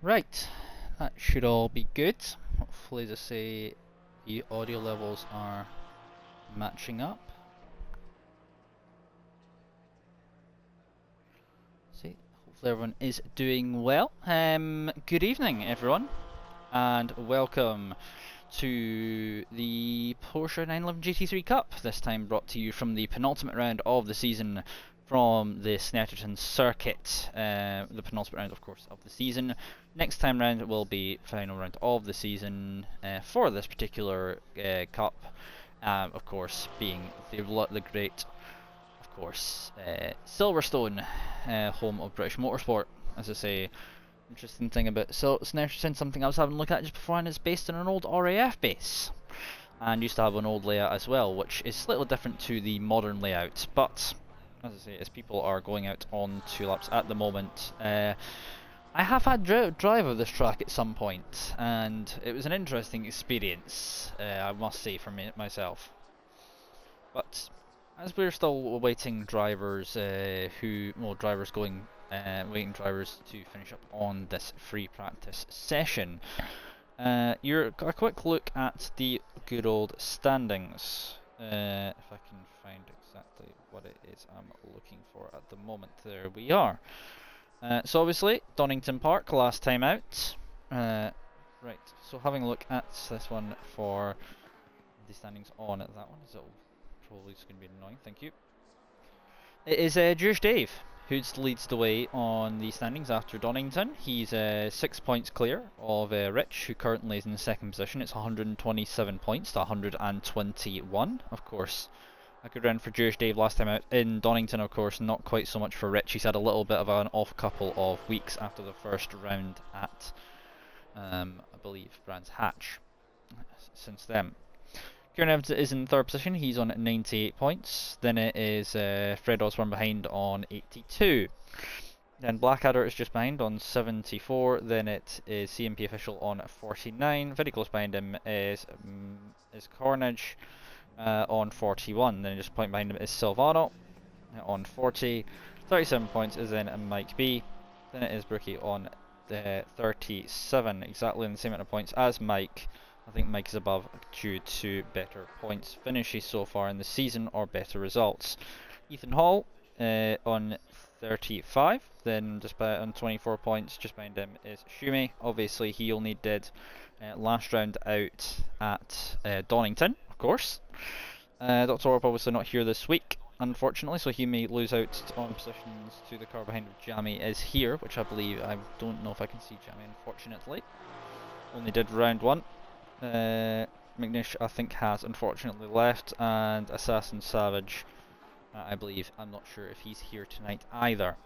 Right, that should all be good. Hopefully, as I say, the audio levels are matching up. See, hopefully everyone is doing well. Good evening, everyone, and welcome to the Porsche 911 GT3 Cup. This time brought to you from the penultimate round of the season from the Snetterton circuit. The penultimate round, of course, of the season. Next time round will be final round of the season for this particular cup. Of course, being the great, of course, Silverstone, home of British motorsport. As I say, interesting thing about Snetterton, something I was having a look at just beforehand, is based on an old RAF base, and used to have an old layout as well, which is slightly different to the modern layout. But as I say, as people are going out on 2 laps at the moment, I have had drive of this track at some point, and it was an interesting experience, I must say, for myself. But as we're still awaiting drivers drivers going, waiting drivers to finish up on this free practice session, a quick look at the good old standings. If I can find exactly what it is I'm looking for at the moment. There we are. So obviously, Donington Park last time out. Right, so having a look at this one for the standings on that one, is probably going to be annoying, thank you. It is Jewish Dave who leads the way on the standings after Donington. He's 6 points clear of Rich, who currently is in the second position. It's 127 points to 121. Of course, a good round for Jewish Dave last time out. In Donington, of course, not quite so much for Rich. He's had a little bit of an off couple of weeks after the first round at, I believe, Brands Hatch. Since then, Kieran Evans is in third position. He's on 98 points. Then it is Fred Osborne behind on 82. Then Blackadder is just behind on 74. Then it is CMP Official on 49. Very close behind him is Carnage on 41. Then just a point behind him is Silvano on 40. 37 points is then Mike B. Then it is Brookie on 37. Exactly in the same amount of points as Mike. I think Mike is above due to better points finishes so far in the season or better results. Ethan Hall on 35, then just on 24 points, just behind him is Shumi. Obviously he only did last round out at Donington, of course. Dr. Orp obviously not here this week, unfortunately, so he may lose out on positions to the car behind him. Jamie is here, which I believe, I don't know if I can see Jamie, unfortunately. Only did round 1. McNish, I think, has unfortunately left, and Assassin Savage, I believe, I'm not sure if he's here tonight either.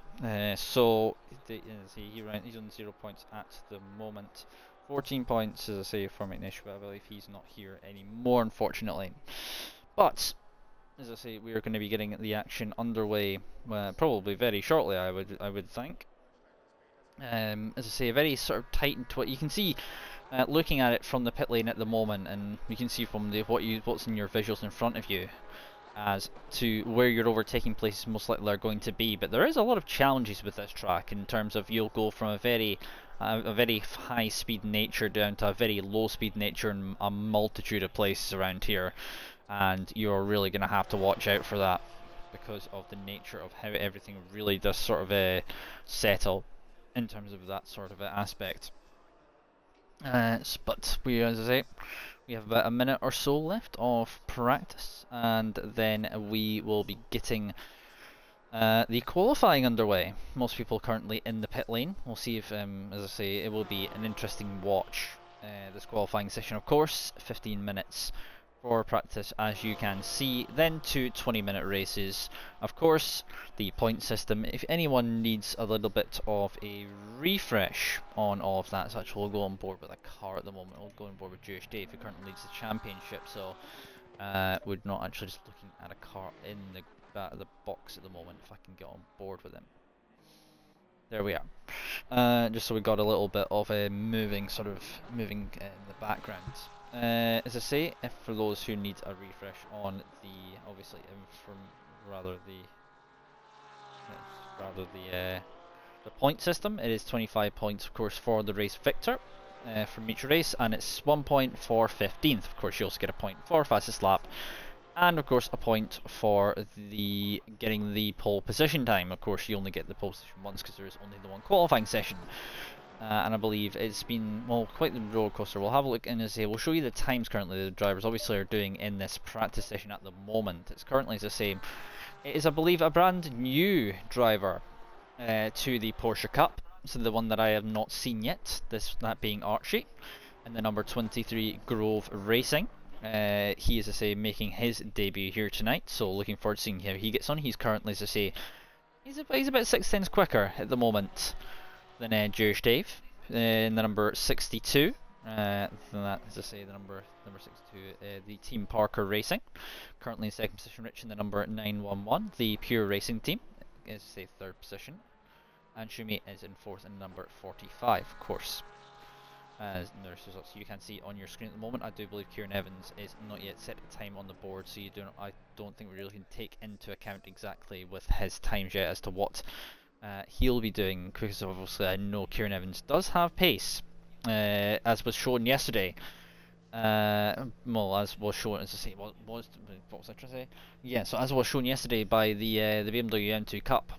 So he's on 0 points at the moment. 14 points, as I say, for McNish, but I believe he's not here anymore, unfortunately. But as I say, we are going to be getting the action underway, probably very shortly, I would think. As I say, a very sort of tight and you can see. Looking at it from the pit lane at the moment, and you can see from what's in your visuals in front of you as to where your overtaking places most likely are going to be. But there is a lot of challenges with this track in terms of you'll go from a very high speed nature down to a very low speed nature in a multitude of places around here, and you're really going to have to watch out for that because of the nature of how everything really does sort of settle in terms of that sort of aspect. But as I say, we have about a minute or so left of practice, and then we will be getting the qualifying underway. Most people currently in the pit lane. We'll see if, as I say, it will be an interesting watch, this qualifying session, of course. 15 minutes for practice, as you can see, then 2 20-minute races. Of course, the point system, if anyone needs a little bit of a refresh on all of that, so actually we'll go on board with a car at the moment. We'll go on board with Jewish Dave, who currently leads the championship, so we're not actually just looking at a car in the box at the moment. If I can get on board with him. There we are. Just so we got a little bit of a moving in the background. As I say, if for those who need a refresh on the point system. It is 25 points, of course, for the race victor from each race, and it's 1 point for 15th. Of course, you also get a point for fastest lap, and of course a point for the getting the pole position time. Of course, you only get the pole position once because there is only the one qualifying session. And I believe it's been, well, quite the roller coaster. We'll have a look and we'll show you the times currently the drivers obviously are doing in this practice session at the moment. It's currently, as I say, it is, I believe, a brand new driver to the Porsche Cup. So the one that I have not seen yet, that being Archie, and the number 23 Grove Racing. He is, as I say, making his debut here tonight, so looking forward to seeing how he gets on. He's currently, as I say, he's about 6 tenths quicker at the moment than Jewish Dave in the number 62. That, as I say, the number 62, the Team Parker Racing. Currently in second position, Rich in the number 911. The Pure Racing team is, say, third position. And Shumi is in fourth in number 45, of course. As the results you can see on your screen at the moment, I do believe Kieran Evans is not yet set a time on the board, so I don't think we really can take into account exactly with his times yet as to what he'll be doing, because obviously I know Kieran Evans does have pace, as was shown yesterday. Well, as was shown, as I say, what was I trying to say? Yeah, so as was shown yesterday by the BMW M2 Cup,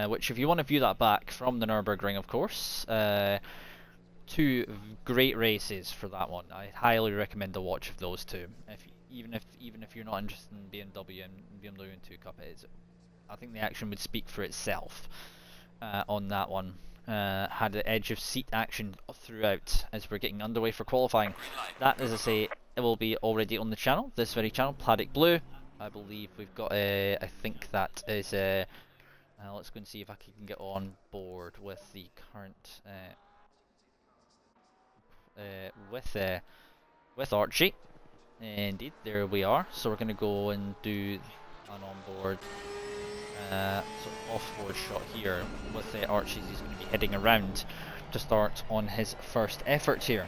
which, if you want to view that back from the Nürburgring, of course, 2 great races for that one. I highly recommend a watch of those two. Even if you're not interested in BMW and BMW M2 Cup, I think the action would speak for itself. On that one, had the edge of seat action throughout as we're getting underway for qualifying. That, as I say, it will be already on the channel, this very channel, Paddock Blue. I believe we've got I think that is let's go and see if I can get on board with the current with Archie. Indeed, there we are. So we're going to go and do an onboard sort of off-board shot here with Archie. He's going to be heading around to start on his first effort here.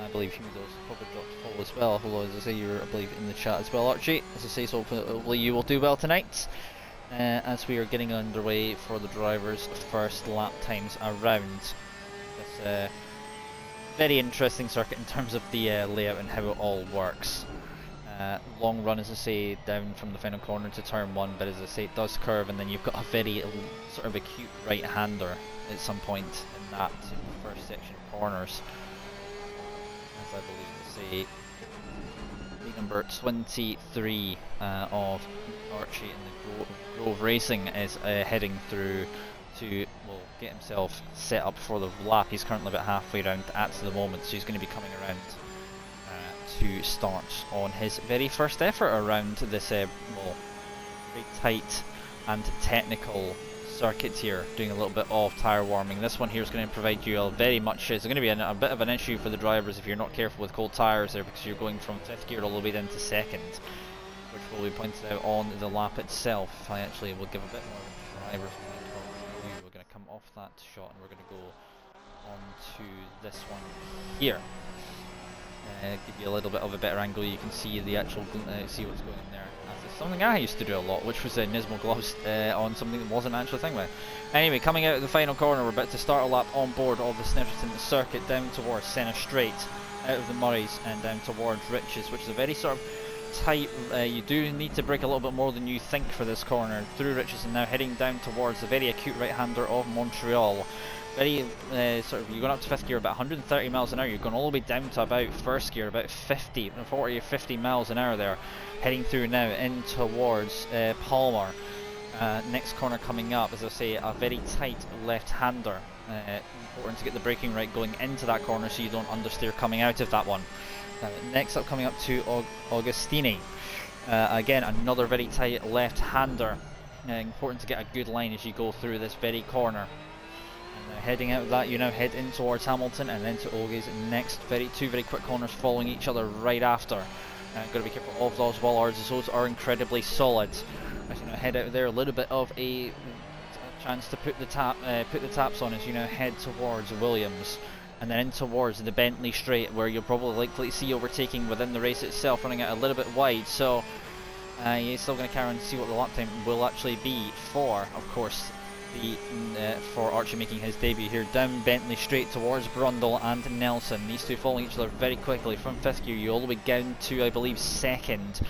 I believe Humido's probably dropped a follow as well. Hello, as I say, you're, I believe, in the chat as well, Archie. As I say, so hopefully you will do well tonight. As we are getting underway for the drivers' first lap times around this very interesting circuit in terms of the layout and how it all works. Long run, as I say, down from the final corner to turn 1, but as I say, it does curve, and then you've got a very sort of acute right-hander at some point in that first section of corners. As I believe to say, the number 23 of Archie in the Grove Racing is heading through to, well, get himself set up for the lap. He's currently about halfway around at the moment, so he's going to be coming around to start on his very first effort around this well, very tight and technical circuit here, doing a little bit of tyre warming. This one here is going to provide you it's going to be a bit of an issue for the drivers if you're not careful with cold tyres there, because you're going from 5th gear all the way down to 2nd, which will be pointed out on the lap itself. I actually will give a bit more drivers view. We're going to come off that shot and we're going to go on to this one here. Give you a little bit of a better angle. You can see the actual see what's going on there. That's something I used to do a lot, which was Nismo gloves on something that wasn't actually a thing with. Anyway, coming out of the final corner, we're about to start a lap on board of the Snetterton circuit down towards Senna Straight, out of the Murrays and down towards Riches, which is a very sort of tight. You do need to brake a little bit more than you think for this corner through Riches, and now heading down towards the very acute right-hander of Montreal. Very sort of, you're going up to 5th gear about 130 miles an hour. You're going all the way down to about 1st gear, about 40 or 50 miles an hour there. Heading through now in towards Palmer. Next corner coming up, as I say, a very tight left-hander. Important to get the braking right going into that corner so you don't understeer coming out of that one. Next up, coming up to Augustini. Again, another very tight left-hander. Important to get a good line as you go through this very corner. And heading out of that, you now head in towards Hamilton and then to Ogies. Next, two very quick corners following each other right after. Got to be careful of those bollards, as those are incredibly solid. As you know, head out there, a little bit of a chance to put the taps on as you now head towards Williams, and then in towards the Bentley Straight, where you'll probably likely see overtaking within the race itself, running out a little bit wide. So you're still going to carry on and see what the lap time will actually be for, of course, for Archie making his debut here. Down Bentley straight towards Brundle and Nelson. These two following each other very quickly from 5th gear. You all the way down to, I believe, 2nd.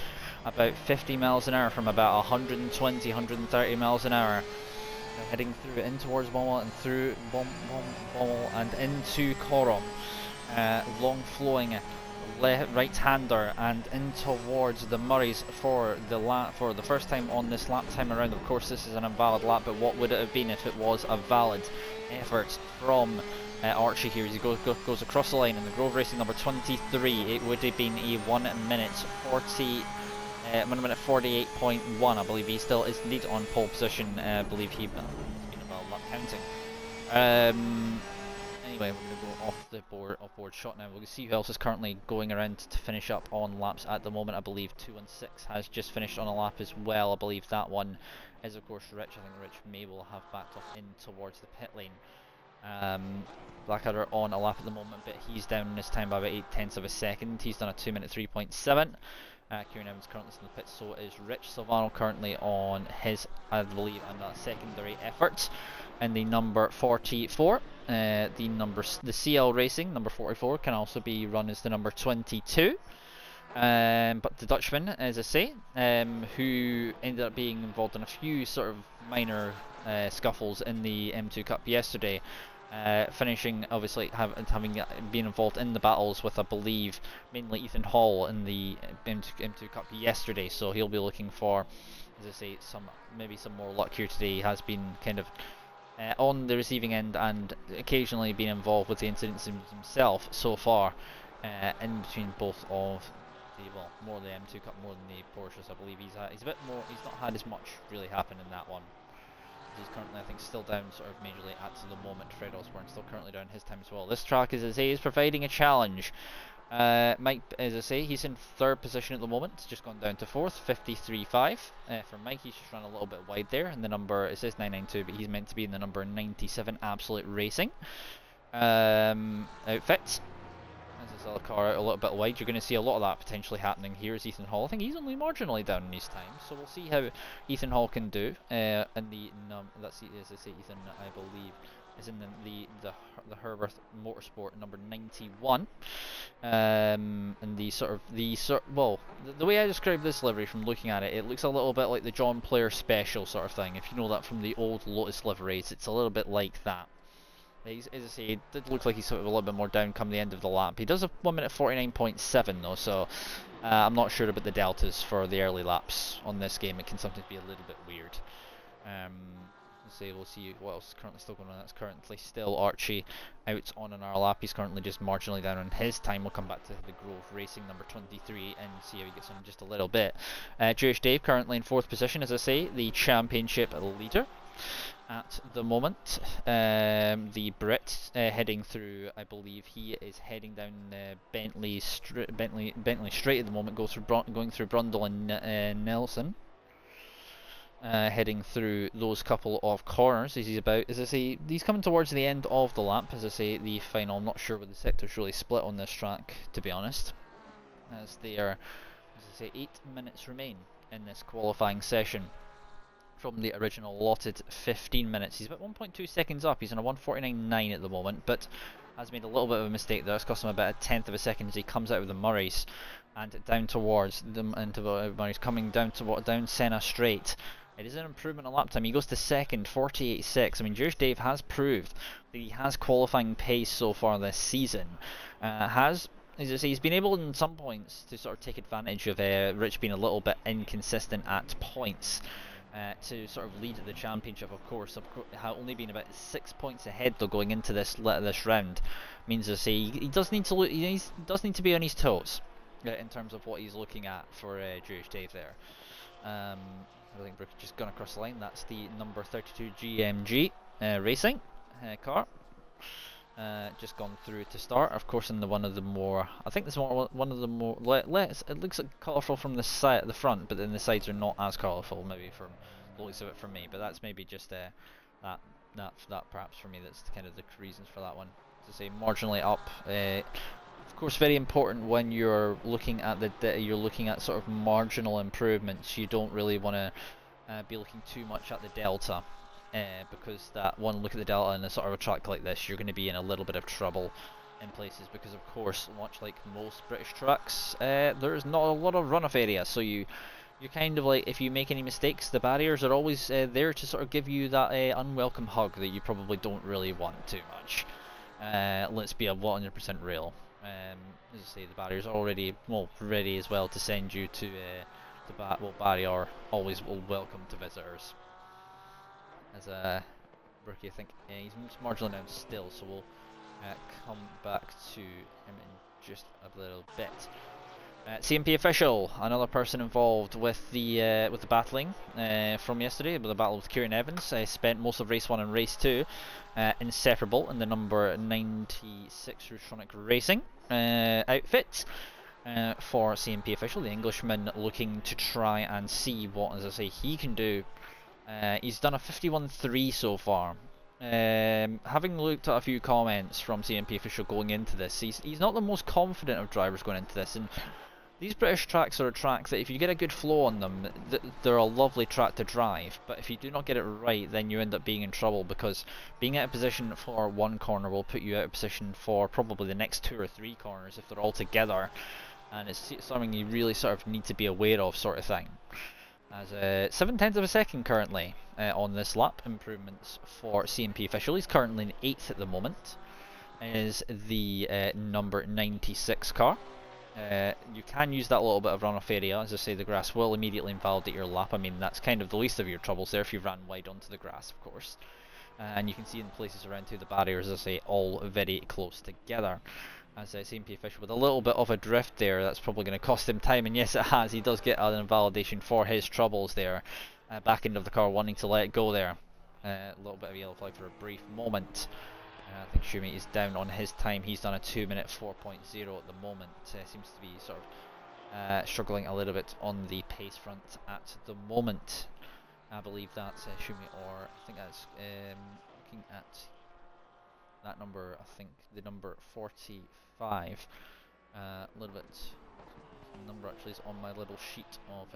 About 50 miles an hour from about 120, 130 miles an hour. Now heading through in towards Bommel and through Bommel and into Coram. Long flowing right-hander and in towards the Murrays for the first time on this lap time around. Of course, this is an invalid lap, but what would it have been if it was a valid effort from Archie here? As he goes across the line in the Grove Racing number 23, it would have been a 1 minute 48.1. I believe he still is indeed on pole position. I believe it's been a valid lap counting. Anyway, we're going to go off board shot now. We'll see who else is currently going around to finish up on laps at the moment. I believe 216 has just finished on a lap as well. I believe that one is of course Rich. I think Rich may will have backed off in towards the pit lane. Blackadder on a lap at the moment, but he's down this time by about 0.8 of a second. He's done a 2 minute 3.7. Kieran Evans currently in the pit, so is Rich Silvano currently on his, I believe, and a secondary effort. And the number 44, the CL Racing number 44 can also be run as the number 22. But the Dutchman, as I say, who ended up being involved in a few sort of minor scuffles in the M2 Cup yesterday, finishing obviously having been involved in the battles with, I believe, mainly Ethan Hall in the M2 Cup yesterday. So he'll be looking for, as I say, maybe some more luck here today. He has been kind of on the receiving end and occasionally been involved with the incidents himself so far, in between both of more the M2 Cup more than the Porsches. I believe he's a bit more. He's not had as much really happen in that one. He's currently, I think, still down sort of majorly at the moment. Fred Osborne still currently down his time as well. This track, as I say, is providing a challenge. Mike, as I say, he's in 3rd position at the moment, just gone down to 4th, 53.5. For Mike, he's just run a little bit wide there, and the number, it says 992, but he's meant to be in the number 97 Absolute Racing outfit. As this other car out a little bit wide, you're going to see a lot of that potentially happening here as Ethan Hall. I think he's only marginally down in his time, so we'll see how Ethan Hall can do. And let's see, as I say, Ethan, I believe, is in the Herbert Motorsport number 91. And the way I describe this livery from looking at it, it looks a little bit like the John Player Special sort of thing. If you know that from the old Lotus liveries, it's a little bit like that. As I say, it did look like he's sort of a little bit more down come the end of the lap. He does have 1 minute 49.7 though, so I'm not sure about the deltas for the early laps on this game. It can sometimes be a little bit weird. We'll see what else is currently still going on. That's currently still Archie out on an hour lap. He's currently just marginally down on his time. We'll come back to the Grove Racing number 23 and see how he gets on in just a little bit. Jewish Dave currently in 4th position, as I say, the championship leader at the moment. The Brit heading through, I believe he is heading down Bentley straight at the moment, going through Brundle and Nelson. Heading through those couple of corners as he's about, as I say, he's coming towards the end of the lap, as I say, the final. I'm not sure where the sector's really split on this track, to be honest, as there, as I say, 8 minutes remain in this qualifying session from the original allotted 15 minutes. He's about 1.2 seconds up. He's on a 149.9 at the moment, but has made a little bit of a mistake there. It's cost him about 1/10 of a second as he comes out of the Murrays and down towards them into the Murrays, coming down Senna straight. It is an improvement on lap time. He goes to 2nd, 48.6. I mean, Jewish Dave has proved that he has qualifying pace so far this season. As I say, he's been able in some points to sort of take advantage of Rich being a little bit inconsistent at points. To sort of lead the championship, of course, only been about 6 points ahead though going into this round. Means, as I say, he does need to be on his toes in terms of what he's looking at for Jewish Dave there. I think Brooke just gone across the line. That's the number 32 GMG Racing car. Just gone through to start. Of course, in one of the more, I think this one of the more. It looks colourful from the side at the front, but then the sides are not as colourful. Maybe from the looks of it for me, but that's maybe just that perhaps for me. That's kind of the reasons for that one. To say marginally up. Of course, very important when you're looking at sort of marginal improvements. You don't really want to be looking too much at the delta because that one look at the delta in a sort of a track like this, you're going to be in a little bit of trouble in places because, of course, much like most British tracks, there's not a lot of runoff area, so you're kind of like, if you make any mistakes, the barriers are always there to sort of give you that unwelcome hug that you probably don't really want too much. Let's be 100% real. As I say, the barriers are already ready as well to send you to the barrier always will welcome to visitors. As a rookie, I think he's marginally down still, so we'll come back to him in just a little bit. CMP official, another person involved with the battling from yesterday, with the battle with Kieran Evans. Spent most of race 1 and race 2 inseparable in the number 96 Rutronic Racing outfit for CMP official. The Englishman looking to try and see what, as I say, he can do. He's done a 51.3 so far. Having looked at a few comments from CMP official going into this, he's not the most confident of drivers going into this, and these British tracks are a track that if you get a good flow on them, they're a lovely track to drive, but if you do not get it right, then you end up being in trouble, because being out of position for one corner will put you out of position for probably the next 2 or 3 corners if they're all together, and it's something you really sort of need to be aware of, sort of thing. As 0.7 of a second currently on this lap, improvements for CMP official. He's currently in 8th at the moment, is the number 96 car. You can use that little bit of runoff area. As I say, the grass will immediately invalidate your lap. I mean, that's kind of the least of your troubles there if you ran wide onto the grass, of course. And you can see in places around the barriers, as I say, all very close together. As CMP official with a little bit of a drift there, that's probably going to cost him time, and yes it has. He does get an invalidation for his troubles there. Back end of the car wanting to let go there. A little bit of a yellow flag for a brief moment. I think Schumi is down on his time. He's done a 2-minute 4.0 at the moment. Seems to be sort of struggling a little bit on the pace front at the moment. I believe that's Schumi, or I think that's looking at that number, I think the number 45. A little bit. The number actually is on my little sheet of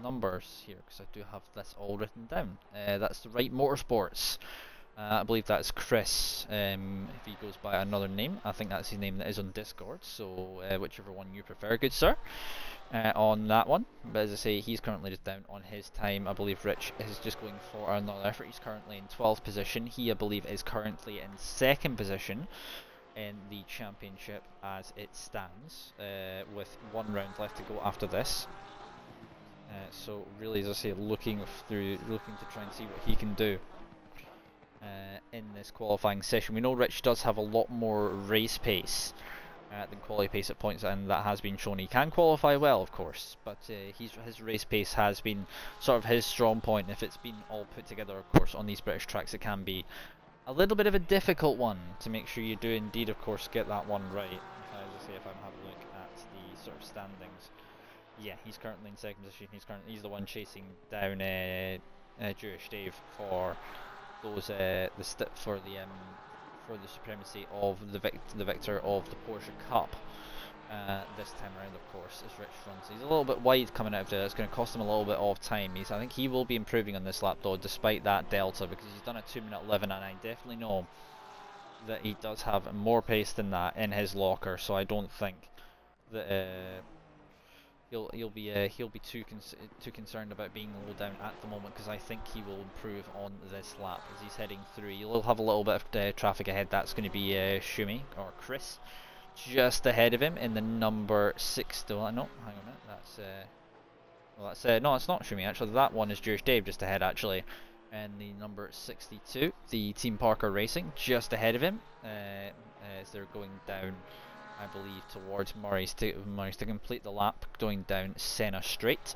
numbers here, because I do have this all written down. That's the right Motorsports. I believe that's Chris. If he goes by another name, I think that's his name that is on Discord. So whichever one you prefer, good sir, on that one. But as I say, he's currently just down on his time. I believe Rich is just going for another effort. He's currently in 12th position. He, I believe, is currently in 2nd position in the championship as it stands, with 1 round left to go after this. So really, as I say, looking to try and see what he can do in this qualifying session. We know Rich does have a lot more race pace than quality pace at points, and that has been shown. He can qualify well, of course, but his race pace has been sort of his strong point. If it's been all put together, of course, on these British tracks, it can be a little bit of a difficult one to make sure you do indeed, of course, get that one right. As I say, if I'm having a look at the sort of standings, yeah, he's currently in 2nd position. He's the one chasing down Jewish Dave for those for the supremacy of the victor of the Porsche Cup this time around. Of course, as Rich runs, he's a little bit wide coming out of there. It's going to cost him a little bit of time. I think he will be improving on this lap though, despite that delta, because he's done a 2-minute 11, and I definitely know that he does have more pace than that in his locker. So I don't think that he'll be too concerned about being low down at the moment, because I think he will improve on this lap as he's heading through. You'll have a little bit of traffic ahead. That's going to be Schumi, or Chris, just ahead of him in the number 6. No, hang on a minute. That's no, it's not Schumi actually. That one is Jewish Dave just ahead actually, and the number 62, the Team Parker Racing, just ahead of him as they're going down, I believe, towards Murray's to complete the lap, going down Senna Straight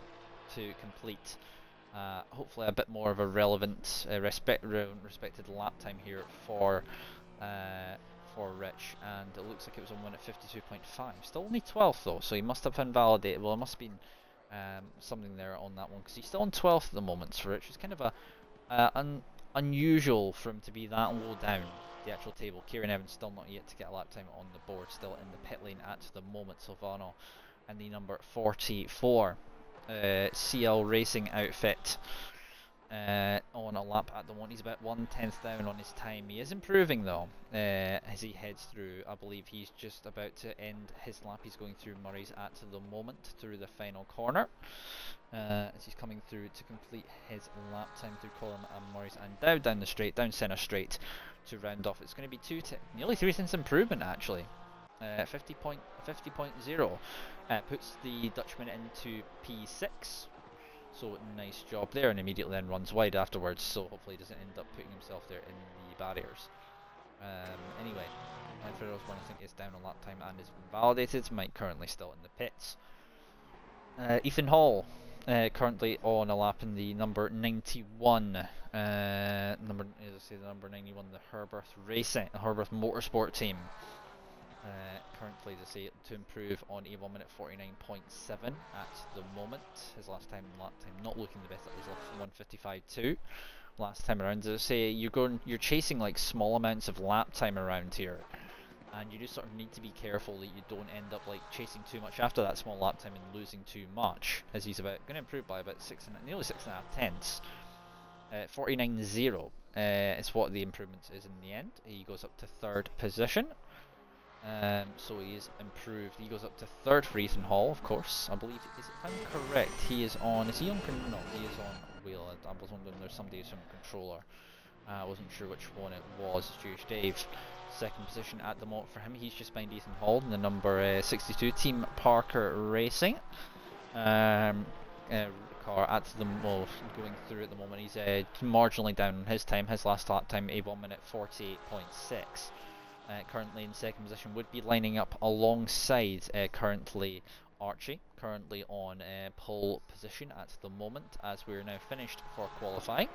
to complete hopefully a bit more of a relevant respected lap time here for Rich, and it looks like it was on 1 at 52.5. Still only 12th though, so he must have invalidated. Well, it must have been something there on that one, because he's still on 12th at the moment for Rich. It's kind of a unusual for him to be that low down the actual table. Kieran Evans still not yet to get a lap time on the board, still in the pit lane at the moment. Silvano and the number 44 CL Racing outfit on a lap at the moment. He's about 1/10 down on his time. He is improving though as he heads through. I believe he's just about to end his lap. He's going through Murray's at the moment through the final corner. As he's coming through to complete his lap time through Coram and Murray's, and down the straight, down centre straight to round off. It's going to be nearly 3 cents improvement actually. 50.0 puts the Dutchman into P6. So nice job there, and immediately then runs wide afterwards, so hopefully he doesn't end up putting himself there in the barriers. Anyway, Fred Osborne I think is down on lap time and is validated. Mike currently still in the pits. Ethan Hall currently on a lap in the number 91. The number 91, the Herbert Motorsport team. Currently to improve on a 1 minute 49.7 at the moment. His lap time not looking the best. That was 1:55.2 last time around. As I say, you're chasing like small amounts of lap time around here, and you just sort of need to be careful that you don't end up like chasing too much after that small lap time and losing too much, as he's going to improve by about nearly 6.5 tenths. 49.0 is what the improvement is in the end. He goes up to 3rd position. So he is improved. He goes up to 3rd for Ethan Hall, of course. I believe, if I'm correct, he is on. Is he on? No, he is on wheel. I was wondering there's somebody who's on controller. I wasn't sure which one it was. Jewish Dave, 2nd position at the moment for him. He's just behind Ethan Hall in the number 62 Team Parker Racing. Car at the going through at the moment. He's marginally down on his time. His last lap time, a 1 minute 48.6. Currently in 2nd position, would be lining up alongside currently Archie, currently on pole position at the moment, as we're now finished for qualifying.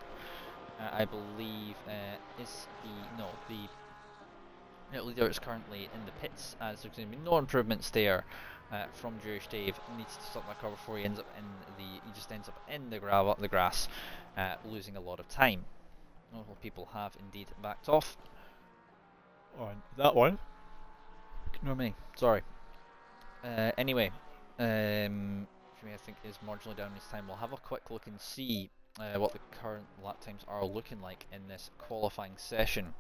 I believe the leader is currently in the pits, as there's going to be no improvements there from Jewish Dave. Needs to stop that car before he just ends up in the grass, losing a lot of time. Well, people have indeed backed off on that one. Ignore me, sorry. Anyway, Jimmy I think is marginally down his time. We'll have a quick look and see what the current lap times are looking like in this qualifying session.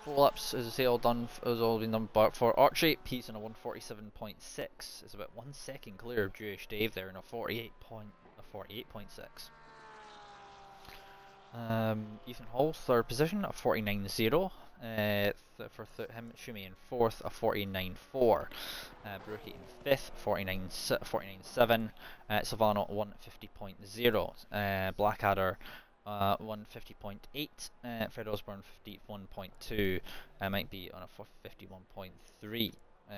4 laps, as I say, has all been done, but for Archie, he's in a 1:47.6. It's about 1 second clear of Jewish Dave there in a 48.6. Ethan Hall, 3rd position, a 49.0. For him, Shumi in 4th, a 49.4. Brookie in 5th, 49.7. Savannah, 150.0. Blackadder, 150.8. Fred Osborne, 51.2. Might be on a 51.3.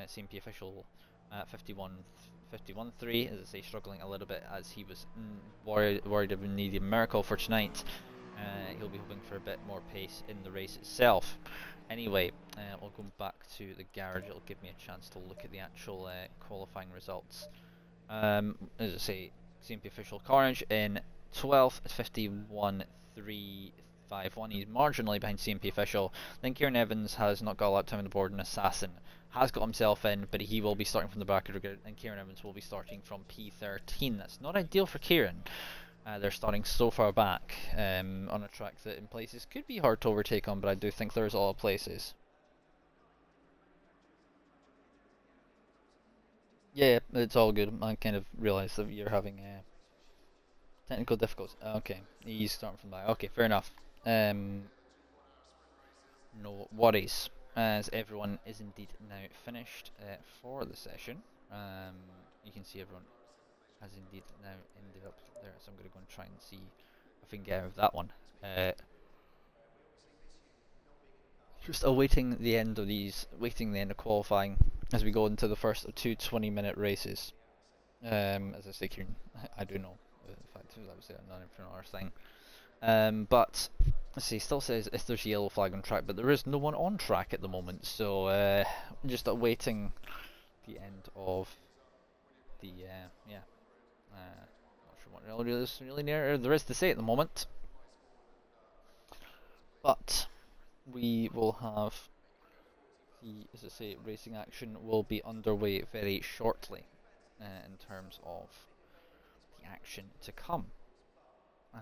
CMP official, 51.3. As I say, struggling a little bit as he was worried of needing a miracle for tonight. He'll be hoping for a bit more pace in the race itself. Anyway, we'll go back to the garage. It'll give me a chance to look at the actual qualifying results. As I say, CMP official Carnage in 12th, 51.351. He's marginally behind CMP official. Then Kieran Evans has not got a lap time on the board, and Assassin has got himself in, but he will be starting from the back of the grid, and Kieran Evans will be starting from P13. That's not ideal for Kieran. They're starting so far back on a track that in places could be hard to overtake on, but I do think there's a lot of places. Yeah, it's all good. I kind of realised that you're having technical difficulties. Okay, he's starting from back. Okay, fair enough. No worries, as everyone is indeed now finished for the session. You can see everyone has indeed now ended up there, so I'm going to go and try and see if I can get out of that one. Just awaiting the end of qualifying as we go into the first of 2 20-minute races. As I say, Kieran, I do know. In fact, that was not for another thing. But let's see, still says if there's a yellow flag on track, but there is no one on track at the moment, so just awaiting the end of the not sure what really there is to say at the moment, but we will have the, as I say, racing action will be underway very shortly in terms of the action to come.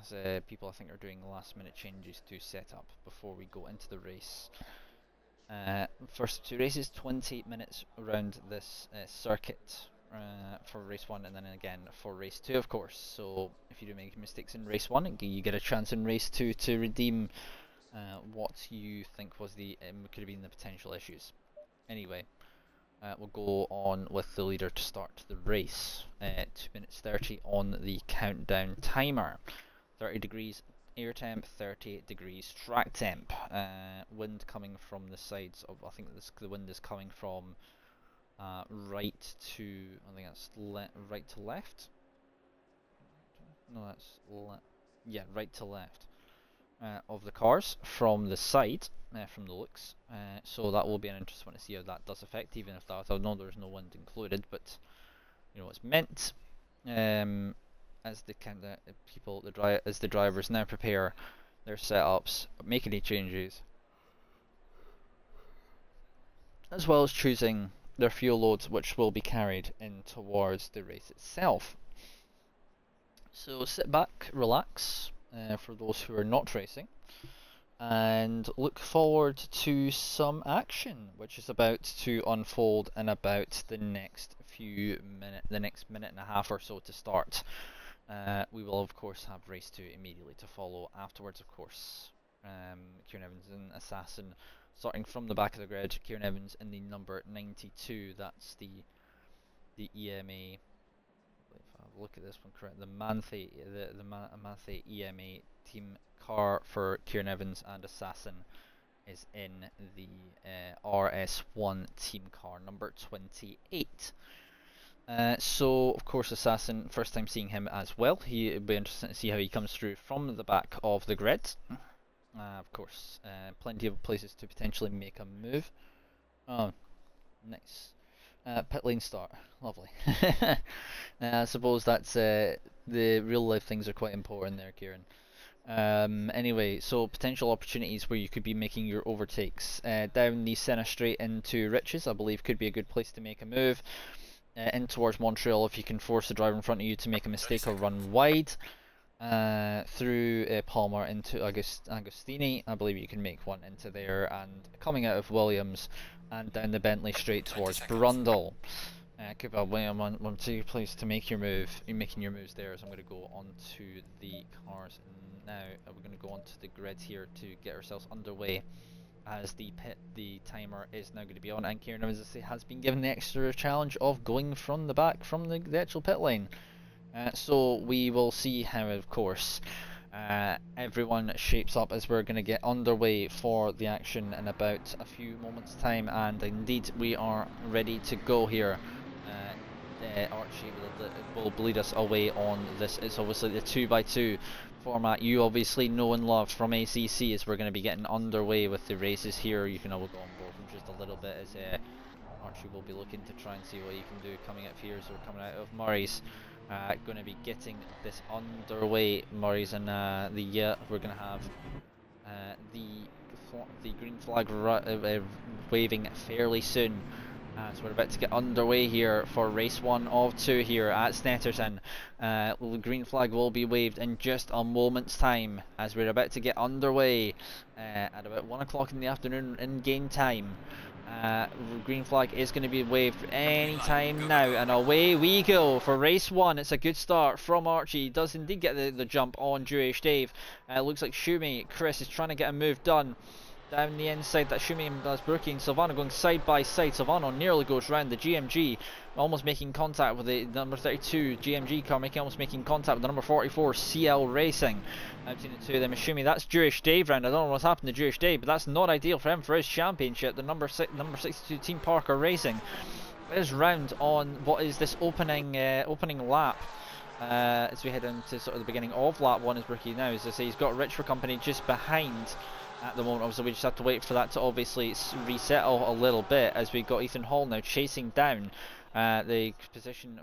as people I think are doing last minute changes to set up before we go into the race. First two races, 20 minutes around this circuit for race 1, and then again for race 2, of course. So if you do make mistakes in race 1, you get a chance in race 2 to redeem what you think was could have been the potential issues. Anyway, we'll go on with the leader to start the race. 2 minutes 30 on the countdown timer. 30 degrees air temp, 30 degrees track temp. Wind coming from the sides of, I think the wind is coming from right to, I think that's right to left. No, that's yeah, right to left of the cars from the side, from the looks. So that will be an interesting one to see how that does affect, even if that, I know there's no wind included, but you know it's meant. As the kind of people, as the drivers now prepare their setups, make any changes, as well as choosing their fuel loads, which will be carried in towards the race itself. So sit back, relax, for those who are not racing, and look forward to some action, which is about to unfold in about the next minute and a half or so to start. We will of course have race 2 immediately to follow afterwards, of course. Kieran Evans and Assassin starting from the back of the grid. Kieran Evans in the number 92, that's the EMA, if I look at this one correct, the Manthe EMA team car for Kieran Evans, and Assassin is in the RS1 team car number 28. So of course Assassin, first time seeing him as well. It'll be interesting to see how he comes through from the back of the grid. Of course, plenty of places to potentially make a move. Oh, nice. Pit lane start, lovely. I suppose that's the real life things are quite important there, Kieran. Anyway, so potential opportunities where you could be making your overtakes. Down the centre straight into Riches, I believe could be a good place to make a move. In towards Montreal, if you can force the driver in front of you to make a mistake or run wide. Through Palmer into Agostini, I believe you can make one into there, and coming out of Williams and down the Bentley straight towards Brundle. Cooper William on to place to make your move. You're making your moves there, so I'm going to go on to the cars now. We're going to go onto the grid here to get ourselves underway, as the timer is now going to be on, and Kieran Evans has been given the extra challenge of going from the back from the actual pit lane. So we will see how, of course, everyone shapes up as we're going to get underway for the action in about a few moments' time, and indeed we are ready to go here. Archie will lead us away on this. It's obviously the 2x2 format you obviously know and love from ACC, as we're going to be getting underway with the races here. You can all go on board from just a little bit, as Archie will be looking to try and see what he can do coming out of here. So we're coming out of Murray's. Going to be getting this underway. Murray's and we're going to have the green flag waving fairly soon. So we're about to get underway here for race 1 of 2 here at Snetterton. The green flag will be waved in just a moment's time, as we're about to get underway at about 1 o'clock in the afternoon in game time. Green flag is going to be waved any time now, and away we go for race 1. It's a good start from Archie. He does indeed get the jump on Jewish Dave. Looks like Shumi Chris is trying to get a move done down the inside. That Shumi does Brookie and Silvano going side by side. Silvano nearly goes round the GMG, almost making contact with the number 32 GMG car, almost making contact with the number 44 CL Racing. I've seen the two of them. Shumi, that's Jewish Dave round. I don't know what's happened to Jewish Dave, but that's not ideal for him for his championship. The number 62 Team Parker Racing is round on what is this opening lap. As we head into sort of the beginning of lap 1 is Brookie now. As I say, he's got Rich for company just behind at the moment. Obviously we just have to wait for that to obviously resettle a little bit, as we got Ethan Hall now chasing down the position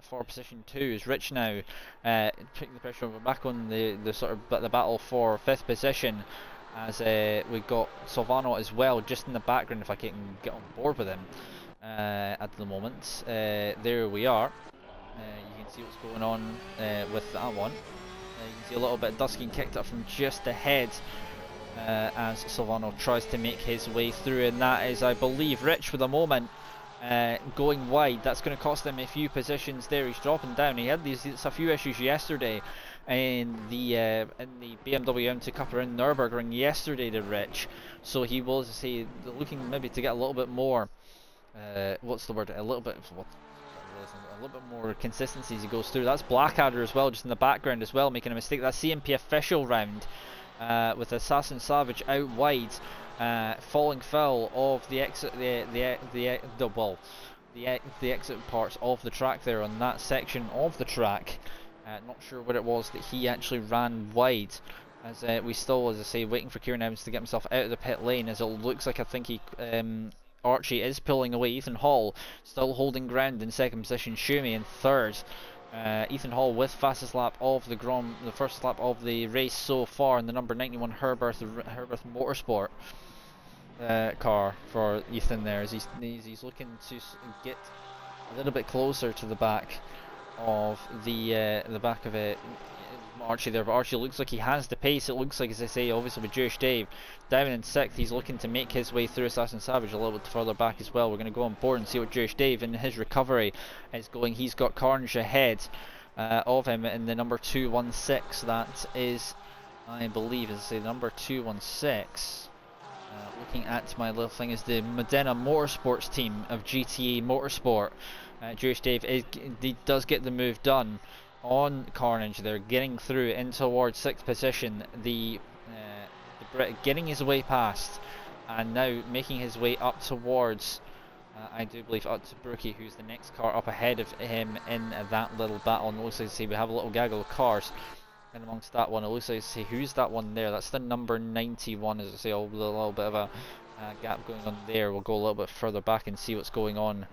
2 is Rich now putting the pressure. We're back on the sort of the battle for 5th position, as we got Silvano as well just in the background, if I can get on board with him at the moment. There we are. You can see what's going on with that one. You can see a little bit of Duskin kicked up from just ahead as Silvano tries to make his way through, and that is, I believe, Rich with a moment going wide. That's going to cost him a few positions there. He's dropping down. He had a few issues yesterday in the BMW M2 Cup Round Nürburgring yesterday to Rich, so he will, as I say, looking maybe to get a little bit more what's the word, a little bit more consistency as he goes through. That's Blackadder as well, just in the background as well, making a mistake. That's CMP official round with Assassin Savage out wide, falling foul of the exit, the exit parts of the track there on that section of the track. Not sure what it was that he actually ran wide, as we still, as I say, waiting for Kieran Evans to get himself out of the pit lane, as it looks like, I think he Archie is pulling away. Ethan Hall still holding ground in second position, Schumi in third. Ethan Hall with fastest lap of the first lap of the race so far in the number 91 Herbert Motorsport car for Ethan there, as he's looking to get a little bit closer to the back of Archie there, but Archie looks like he has the pace. It looks like, as I say, obviously with Jewish Dave down in sixth, he's looking to make his way through Assassin Savage a little bit further back as well. We're going to go on board and see what Jewish Dave in his recovery is going. He's got Carnage ahead of him in the number 216. That is, I believe, as I say, number 216. Looking at my little thing, is the Modena Motorsports team of GTA Motorsport. Jewish Dave he does get the move done on Carnage. They're getting through in towards sixth position. The Brit getting his way past, and now making his way up towards, I do believe, up to Brookie, who's the next car up ahead of him in that little battle. And it looks like, see, we have a little gaggle of cars in amongst that one. It looks like, see, who's that one there? That's the number 91, as I say, a little bit of a gap going on there. We'll go a little bit further back and see what's going on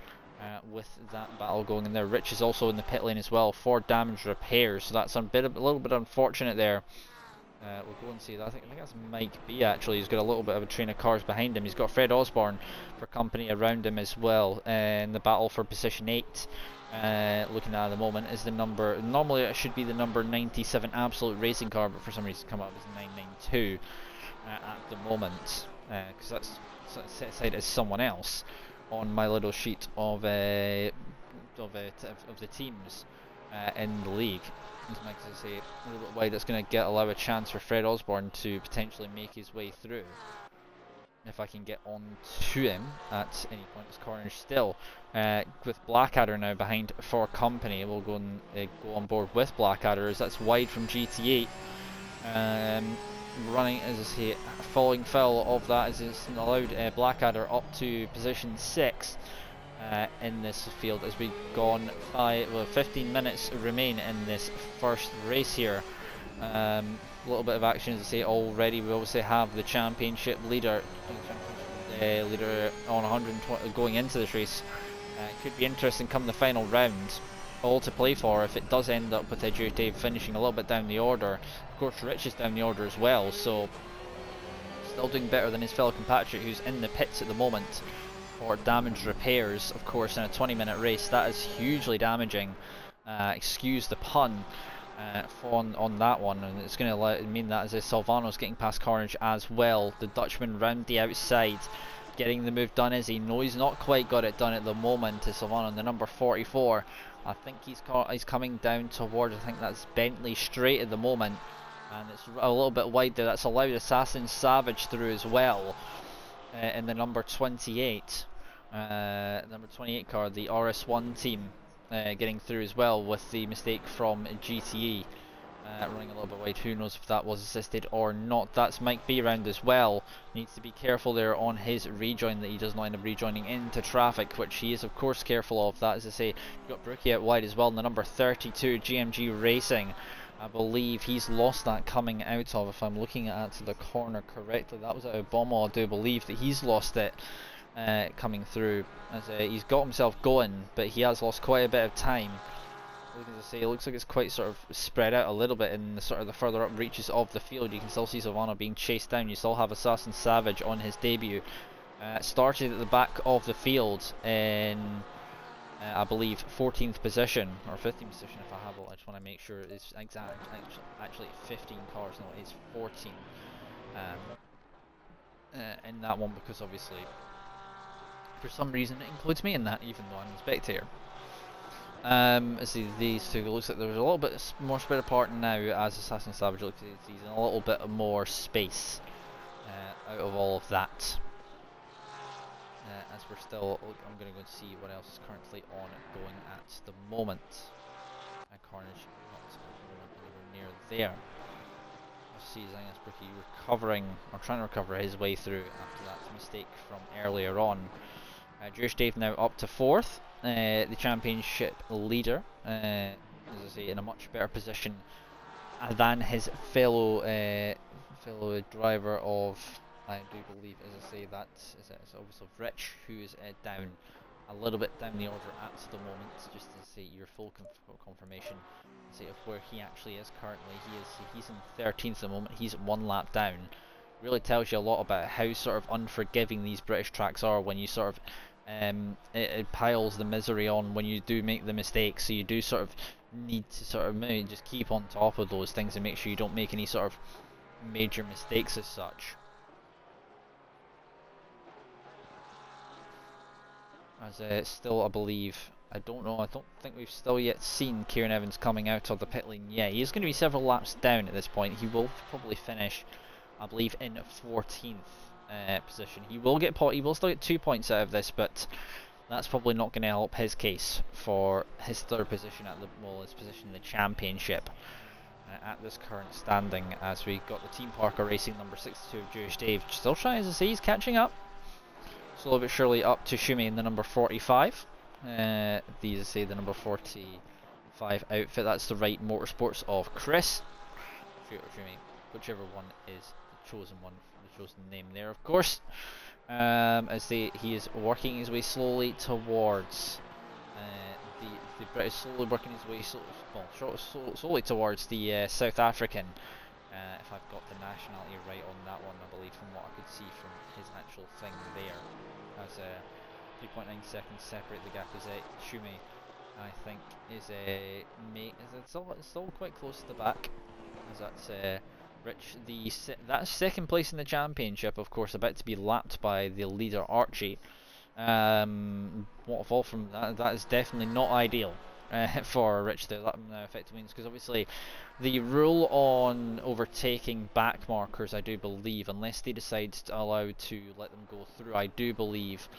with that battle going in there. Rich is also in the pit lane as well for damage repairs, so that's a little bit unfortunate there. We'll go and see that. I think that's Mike B actually. He's got a little bit of a train of cars behind him. He's got Fred Osborne for company around him as well. In the battle for position 8, looking at the moment, is the number, normally it should be the number 97 Absolute Racing car, but for some reason it's come up as 992 at the moment, because that's set aside as someone else on my little sheet of the teams in the league. As Mike says, a little bit wide. That's going to allow a chance for Fred Osborne to potentially make his way through, if I can get on to him at any point. It's Carnage still with Blackadder now behind for company. We'll go and go on board with Blackadder, as that's wide from GT8. Running, as I say, falling foul of that, as it's allowed Blackadder up to position 6 in this field, as we gone 15 minutes remain in this first race here. A little bit of action, as I say, already. We obviously have the championship leader on 120 going into this race. Could be interesting come the final round, all to play for if it does end up with Dave finishing a little bit down the order. Of course, Rich is down the order as well, so still doing better than his fellow compatriot, who's in the pits at the moment for damage repairs. Of course, in a 20-minute race, that is hugely damaging. Excuse the pun on that one, and it's going to mean that, as Silvano's getting past Carnage as well. The Dutchman round the outside, getting the move done. As he knows he's not quite got it done at the moment to Silvano, the number 44. I think he's coming down towards, I think that's Bentley Straight at the moment, and it's a little bit wide there. That's allowed Assassin Savage through as well in the number 28 number 28 car, the RS1 team getting through as well, with the mistake from GTE running a little bit wide. Who knows if that was assisted or not. That's Mike B round as well. Needs to be careful there on his rejoin, that he does not end up rejoining into traffic, which he is of course careful of. That is to say, you've got Brookie out wide as well in the number 32 GMG Racing. I believe he's lost that coming out of, if I'm looking at the corner correctly, that was out of Bommel. I do believe that he's lost it coming through, as he's got himself going, but he has lost quite a bit of time. As I say, it looks like it's quite sort of spread out a little bit in the sort of the further up reaches of the field. You can still see Silvano being chased down. You still have Assassin Savage on his debut. Started at the back of the field in I believe 14th position or 15th position if I have it. I just want to make sure it's exact. Actually 15 cars. No, it's 14 in that one, because obviously for some reason it includes me in that, even though I'm the spectator. As these two, it looks like there's a little bit more spread apart now as Assassin Savage looks at the season, a little bit more space out of all of that. As we're still, I'm going to go and see what else is currently on going at the moment. Carnage not anywhere near there. I see Zangasbrookie recovering, or trying to recover his way through after that mistake from earlier on. Jewish Dave now up to 4th, the championship leader, as I say, in a much better position than his fellow driver of, I do believe, as I say, that's obviously Rich, who's down a little bit down the order at the moment, just to say your full confirmation, say of where he actually is currently. He's in 13th at the moment. He's 1 lap down. Really tells you a lot about how sort of unforgiving these British tracks are when you sort of it piles the misery on when you do make the mistakes. So you do sort of need to sort of maybe just keep on top of those things and make sure you don't make any sort of major mistakes as such. As still, I believe, I don't think we've still yet seen Kieran Evans coming out of the pit lane. Yeah, he's going to be several laps down at this point. He will probably finish, I believe, in 14th position. He will still get 2 points out of this, but that's probably not going to help his case for his 3rd position his position in the championship at this current standing. As we got the Team Parker Racing number 62 of Jewish Dave still trying to see, he's catching up slowly but surely up to Shumi in the number 45. These say the number 45 outfit. That's the right motorsports of Chris. Shumi, whichever one is the chosen one, the chosen name there, of course. He is working his way slowly towards the British, slowly working his way slowly towards the South African. If I've got the nationality right on that one, I believe, from what I could see from his actual thing there. As 3.9 seconds separate the gap, as Shumi, I think, is still quite close to the back, as that's Rich. That's 2nd place in the championship, of course, about to be lapped by the leader Archie. What a fall from that! That is definitely not ideal for Rich there. That effectively means, because obviously the rule on overtaking back markers, I do believe, unless they decide to allow to let them go through, I do believe,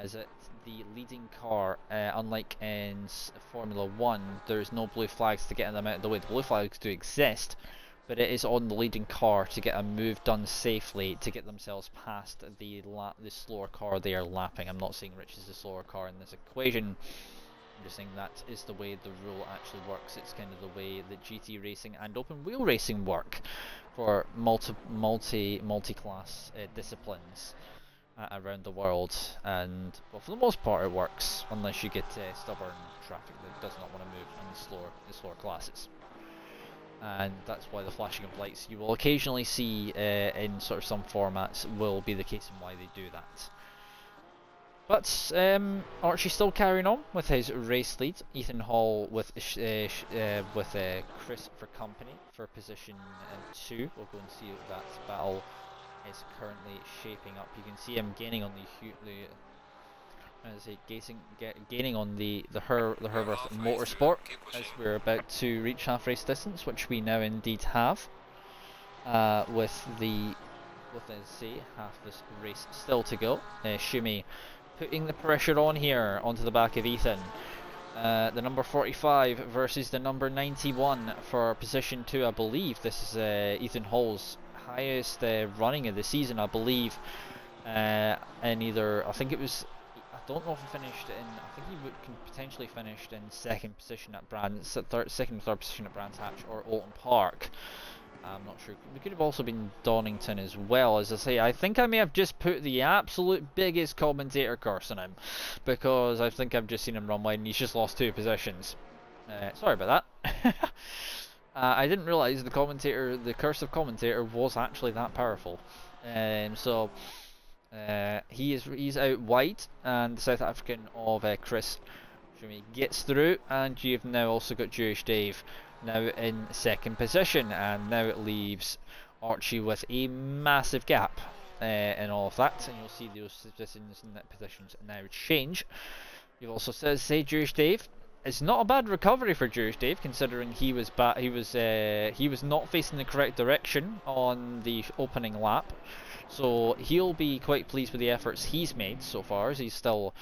is that the leading car, unlike in Formula 1, there's no blue flags to get them out of the way. The blue flags do exist, but it is on the leading car to get a move done safely to get themselves past the slower car they are lapping. I'm not saying Rich is the slower car in this equation. I'm just saying that is the way the rule actually works. It's kind of the way that GT racing and open wheel racing work for multi-class disciplines around the world. And well, for the most part, it works unless you get stubborn traffic that does not want to move in the slower classes. And that's why the flashing of lights you will occasionally see in sort of some formats will be the case, and why they do that. But Archie still carrying on with his race lead. Ethan Hall with Chris for company for position 2. We'll go and see what that battle is currently shaping up. You can see him gaining on gaining on the Herworth Motorsport as we're about to reach half race distance, which we now indeed have. With half this race still to go. Shumi putting the pressure on here onto the back of Ethan. The number 45 versus the number 91 for position 2. I believe this is Ethan Hall's highest running of the season, I believe. In either, I think it was, I don't know if he finished in, I think he potentially finished in second position at second and third position at Brands Hatch or Alton Park. I'm not sure. It could have also been Donington as well. As I say, I think I may have just put the absolute biggest commentator curse on him, because I think I've just seen him run wide and he's just lost 2 positions. Sorry about that. I didn't realise the curse of commentator was actually that powerful. He's out wide, and the South African of Chris Schumi gets through, and you've now also got Jewish Dave now in second position, and now it leaves Archie with a massive gap in all of that, and you'll see those positions now change. You've also say Jewish Dave. It's not a bad recovery for Jewish Dave, considering he was not facing the correct direction on the opening lap, so he'll be quite pleased with the efforts he's made so far, as he's still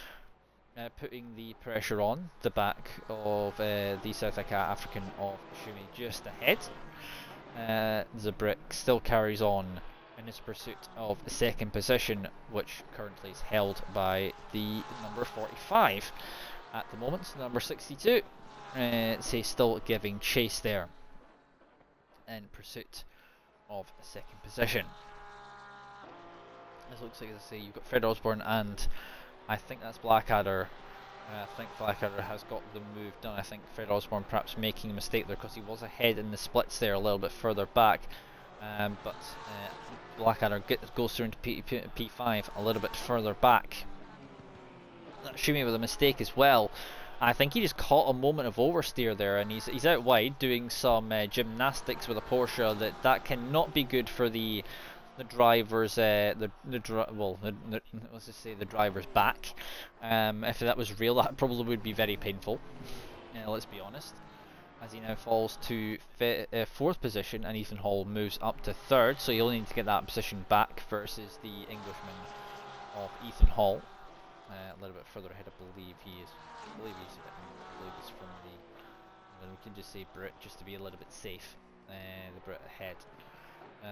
putting the pressure on the back of the South African of Schumi just ahead. The Brit still carries on in his pursuit of second position, which currently is held by the number 45 at the moment, number 62. Still giving chase there in pursuit of second position. It looks like, as I say, you've got Fred Osborne and I think that's Blackadder. I think Blackadder has got the move done. I think Fred Osborne perhaps making a mistake there, because he was ahead in the splits there a little bit further back. But Blackadder goes through into P5 a little bit further back. Schumi with a mistake as well. I think he just caught a moment of oversteer there, and he's out wide doing some gymnastics with a Porsche. That cannot be good for the driver's let's just say the driver's back. If that was real, that probably would be very painful. Let's be honest. As he now falls to fourth position, and Ethan Hall moves up to third, so he'll need to get that position back versus the Englishman of Ethan Hall. A little bit further ahead, I believe he's from the. We can just say Brit, just to be a little bit safe. The Brit ahead.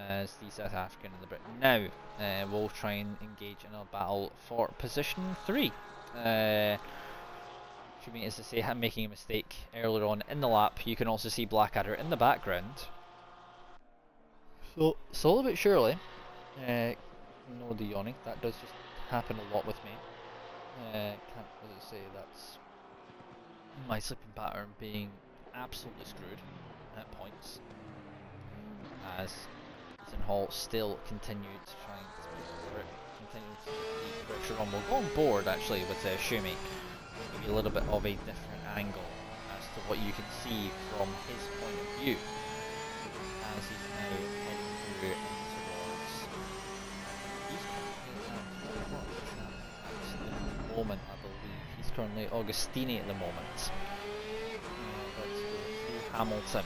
As the South African and the Brit now will try and engage in a battle for position 3. Schumi, as I say, making a mistake earlier on in the lap. You can also see Blackadder in the background. So slowly but surely, no the yawning. That does just happen a lot with me. Can't really say that's my sleeping pattern being absolutely screwed at points. As Ethan Hall still continued to try and continue to keep the pressure on. We'll go on board actually with Schumi. Give you a little bit of a different angle as to what you can see from his point of view. As he's now heading through towards. At the moment, I believe he's currently Augustini at the moment. Let's go through Hamilton.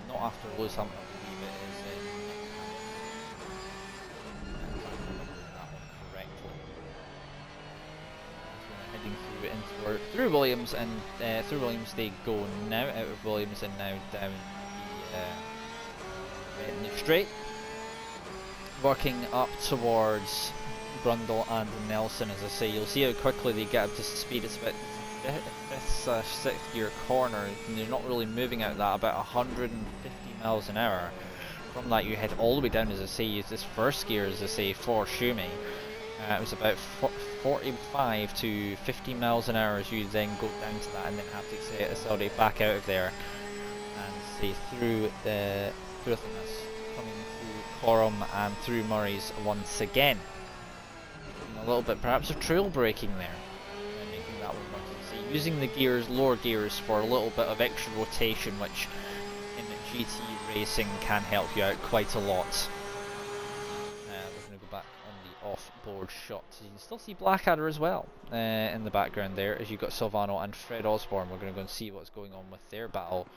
Not after Lewis Hamilton, I believe it is Nick Hamilton. If I remember that one correctly. So heading through through Williams, and through Williams they go now, out of Williams and now down in the straight. Working up towards Brundle and Nelson, as I say. You'll see how quickly they get up to speed. It's about sixth gear corner, and they're not really moving out that, about 150 miles an hour. From that you head all the way down, as I say, use this first gear, as I say, for Schumi. It was about 45 to 50 miles an hour as you then go down to that, and then have to accelerate back out of there and say through I think that's coming through Coram and through Murray's once again. And a little bit perhaps of trail braking there, making that one work. So using the gears, lower gears, for a little bit of extra rotation, which in GT racing can help you out quite a lot. We're going to go back on the off-board shot. So you can still see Blackadder as well in the background there, as you've got Silvano and Fred Osborne. We're going to go and see what's going on with their battle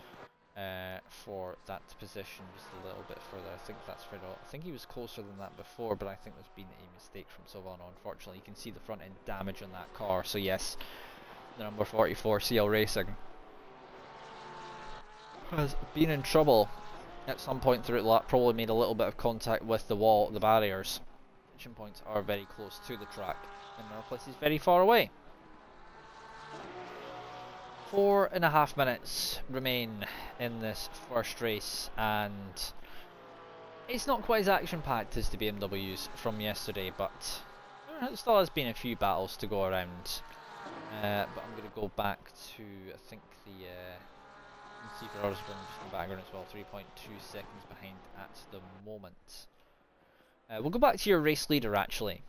for that position just a little bit further. I think that's Fred. I think he was closer than that before, but I think there's been a mistake from Silvano. Unfortunately, you can see the front end damage on that car. So yes, the number 44 CL Racing has been in trouble at some point through the lap. Probably made a little bit of contact with the wall, the barriers. Pitching points are very close to the track, and our place is very far away. 4.5 minutes remain in this first race, and it's not quite as action-packed as the BMWs from yesterday, but there still has been a few battles to go around. But I'm going to go back to, I think, the see for others just in the background as well, 3.2 seconds behind at the moment. We'll go back to your race leader actually,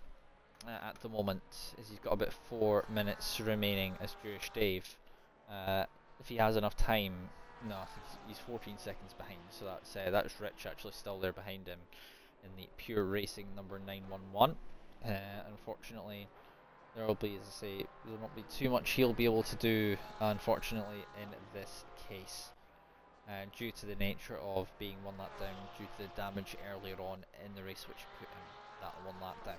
at the moment, is he's got about 4 minutes remaining as Jewish Dave. If he has enough time, no, I think he's 14 seconds behind, so that's Rich actually still there behind him in the Pure Racing number 911. Unfortunately, there will be, as I say, there won't be too much he'll be able to do, unfortunately, in this case. Due to the nature of being 1 lap down, due to the damage earlier on in the race which put him that 1 lap down.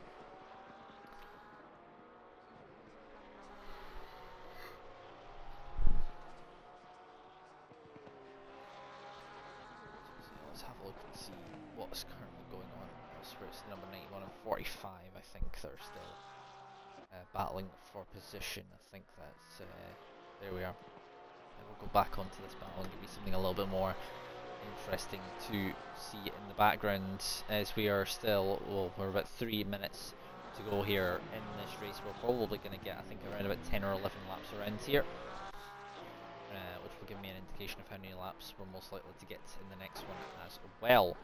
So let's have a look and see what's currently going on. It's number 91 and 45, I think they're still battling for position. I think that's, there we are. We'll go back onto this battle and give you something a little bit more interesting to see in the background, as we are still, well, we're about 3 minutes to go here in this race. We're probably going to get, I think, around about 10 or 11 laps around here, which will give me an indication of how many laps we're most likely to get in the next one as well.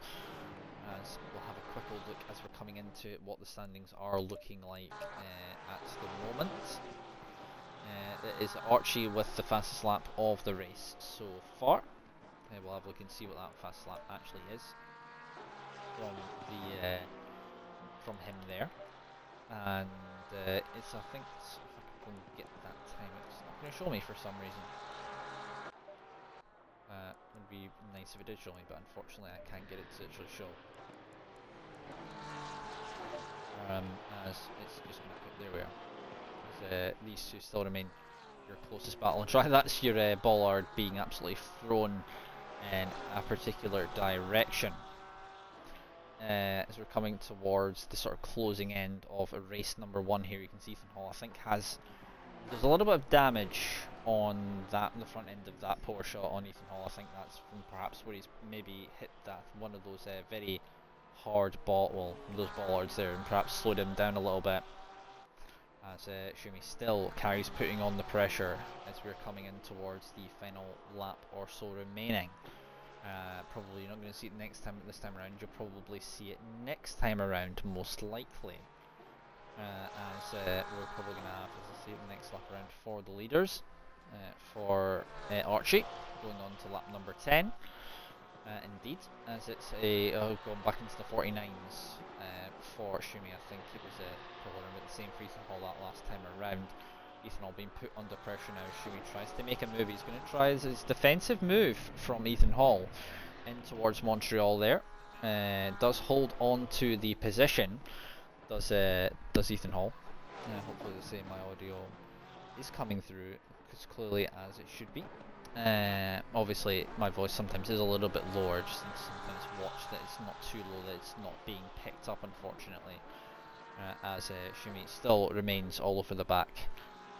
As we'll have a quick old look as we're coming into what the standings are looking like at the moment. It is Archie with the fastest lap of the race so far. We'll have a look and see what that fast lap actually is from him there. And it's, I think, if I can go and get that time, it's not going to show me for some reason. It would be nice if it did show me, but unfortunately I can't get it to actually show. As it's just going to put, there we are. These two still remain your closest battle and try. That's your bollard being absolutely thrown in a particular direction. As we're coming towards the sort of closing end of a race number 1 here, you can see Ethan Hall, I think, there's a little bit of damage on the front end of that Porsche on Ethan Hall. I think that's from perhaps where he's maybe hit that one of those very hard those bollards there, and perhaps slowed him down a little bit. As Shumi still carries putting on the pressure as we're coming in towards the final lap or so remaining. Probably you're not going to see it this time around. You'll probably see it next time around, most likely. As we're probably going to have, as I say, the next lap around for the leaders. For Archie, going on to lap number 10. Indeed, as it's going back into the 49s for Shumi. I think it was probably around the same for Ethan Hall that last time around. Ethan Hall being put under pressure now. Shumi tries to make a move. He's going to try his defensive move from Ethan Hall in towards Montreal there. Does hold on to the position. Does Ethan Hall. Hopefully my audio is coming through as clearly as it should be. Obviously my voice sometimes is a little bit lower, just sometimes watch that it's not too low, that it's not being picked up, unfortunately, as Shumi still remains all over the back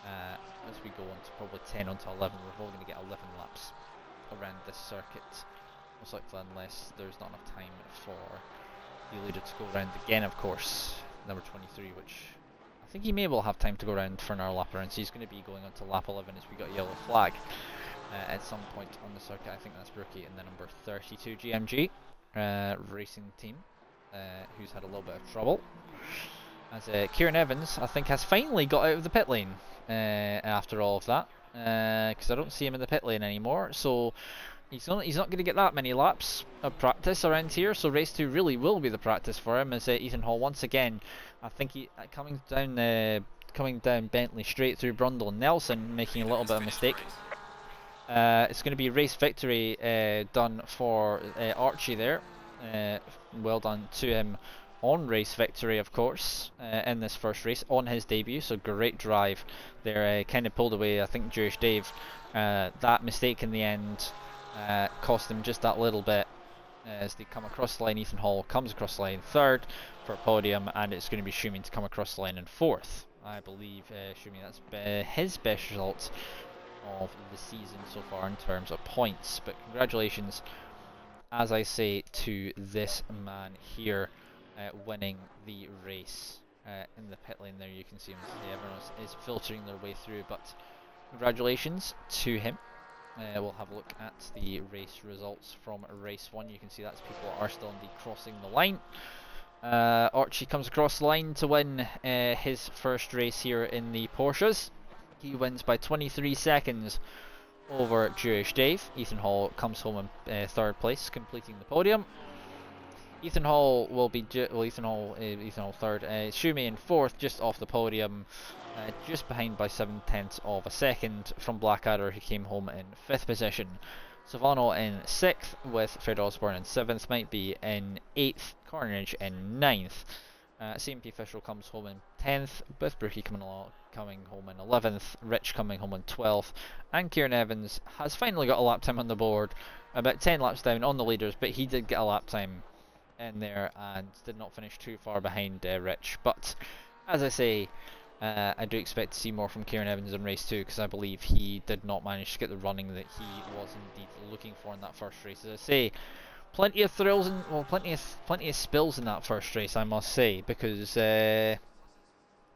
as we go on to probably 10 onto 11. We're probably going to get 11 laps around this circuit, most likely, unless there's not enough time for the leader to go around again, of course, number 23, which I think he may well have time to go around for another lap around, so he's going to be going on to lap 11 as we got a yellow flag at some point on the circuit. I think that's Rookie in the number 32 GMG racing team, who's had a little bit of trouble. As Kieran Evans, I think, has finally got out of the pit lane after all of that, because I don't see him in the pit lane anymore, so he's not going to get that many laps of practice around here, so race 2 really will be the practice for him, as Ethan Hall once again, I think he coming down Bentley straight through Brundle and Nelson, making a little bit of a mistake. It's going to be race victory done for Archie there. Well done to him on race victory, of course, in this first race on his debut. So great drive there. Kind of pulled away, I think, Jewish Dave. That mistake in the end cost him just that little bit as they come across the line. Ethan Hall comes across the line 3rd for a podium, and it's going to be Shumi to come across the line in 4th. I believe Shumi, that's his best result of the season so far in terms of points, but congratulations, as I say, to this man here winning the race in the pit lane there. You can see him, everyone is filtering their way through, but congratulations to him. We'll have a look at the race results from race 1. You can see that's people are still indeed crossing the line Archie comes across the line to win his first race here in the Porsches. He wins by 23 seconds over Jewish Dave. Ethan Hall comes home in third place, completing the podium. Ethan Hall will be Ethan Hall third. Schumi in fourth, just off the podium, just behind by 7/10 of a second from Blackadder, who came home in fifth position. Savano in sixth, with Fred Osborne in seventh, might be in eighth, Carnage in ninth. CMP Official comes home in 10th, with Brookie coming home in 11th, Rich coming home in 12th, and Kieran Evans has finally got a lap time on the board, about 10 laps down on the leaders, but he did get a lap time in there and did not finish too far behind Rich. But as I say, I do expect to see more from Kieran Evans in race 2, because I believe he did not manage to get the running that he was indeed looking for in that first race. As I say, plenty of thrills and plenty of spills in that first race, I must say, because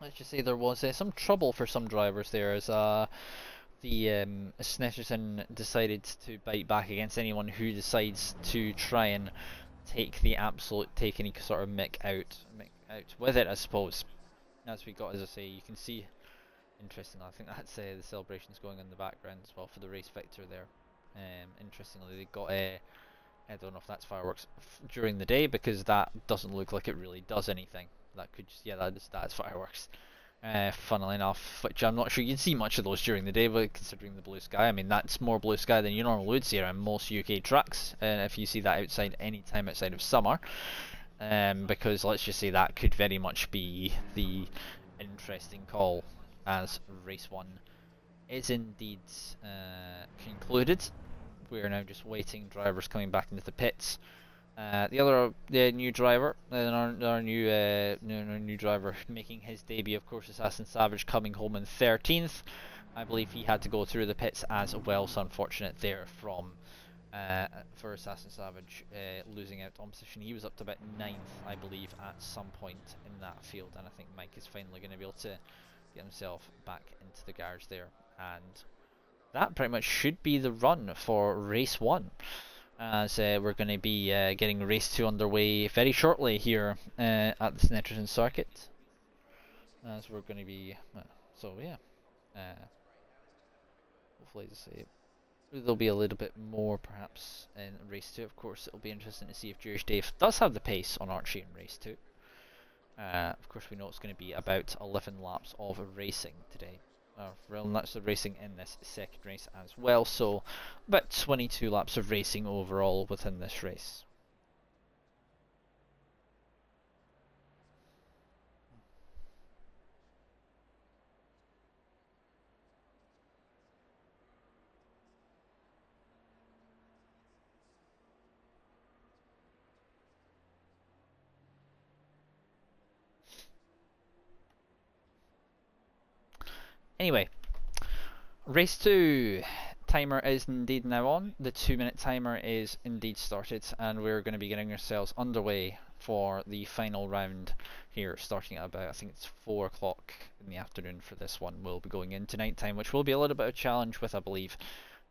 let's just say there was some trouble for some drivers there, as Snetterton decided to bite back against anyone who decides to try and take any sort of mick out with it, I suppose. As we got, as I say, you can see, interestingly, I think that's the celebrations going on in the background as well for the race victor there. Interestingly, they got I don't know if that's fireworks during the day, because that doesn't look like it really does anything. That could just, yeah, that's fireworks. Funnily enough, which I'm not sure you'd see much of those during the day, but considering the blue sky, I mean, that's more blue sky than you normally would see around most UK tracks, and if you see that outside any time outside of summer, because let's just say that could very much be the interesting call, as race 1 is indeed concluded. We are now just waiting drivers coming back into the pits. The new driver, our new driver making his debut, of course, Assassin Savage, coming home in 13th. I believe he had to go through the pits as well, so unfortunate there for Assassin Savage, losing out on position. He was up to about 9th, I believe, at some point in that field, and I think Mike is finally going to be able to get himself back into the garage there, and that pretty much should be the run for race 1, as we're going to be getting race 2 underway very shortly here at the Snetterton circuit, as we're going to be so yeah, hopefully there'll be a little bit more perhaps in race 2. Of course, it'll be interesting to see if Jewish Dave does have the pace on Archie in race 2. Of course, we know it's going to be about 11 laps of racing today. Lots of racing in this second race as well, so about 22 laps of racing overall within this race. Anyway, race 2 timer is indeed now on. The 2-minute timer is indeed started, and we're going to be getting ourselves underway for the final round here, starting at about, I think it's 4 o'clock in the afternoon for this one. We'll be going into night time, which will be a little bit of a challenge with, I believe,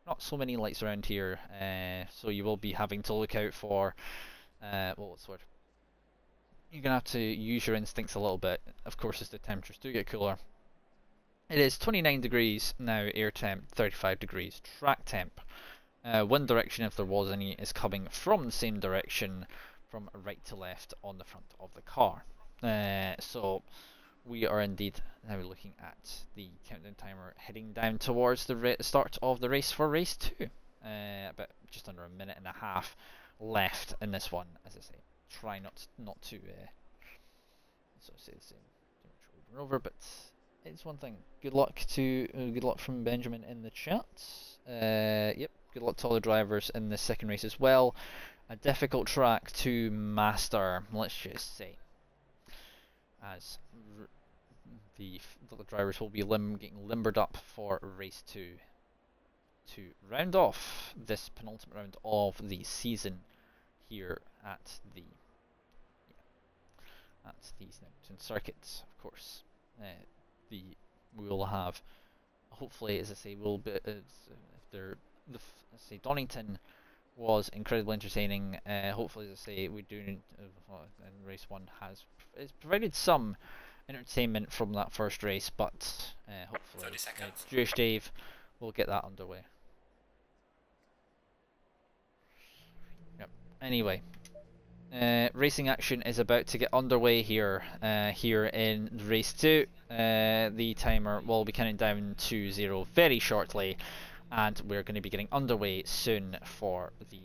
not so many lights around here, so you will be having to look out for, what's the word? You're going to have to use your instincts a little bit, of course, as the temperatures do get cooler. It is 29 degrees now, air temp 35 degrees, track temp. Wind direction, if there was any, is coming from the same direction from right to left on the front of the car. So we are indeed now looking at the countdown timer heading down towards the start of the race for race 2. About just under a minute and a half left in this one, as I say. Try not to sort of say the same too much over and over, but it's one thing. Good luck from Benjamin in the chat. Yep, good luck to all the drivers in the second race as well. A difficult track to master, let's just say, as the drivers will be getting limbered up for race 2 to round off this penultimate round of the season here at the Snetterton circuit, of course. We will have, hopefully, as I say, let's say Donington was incredibly entertaining. Hopefully, as I say, we do. And race 1 it's provided some entertainment from that first race, but hopefully, Jewish Dave will get that underway. Yep. Anyway. Racing action is about to get underway here in race 2. The timer will be counting down to 0 very shortly, and we're going to be getting underway soon for the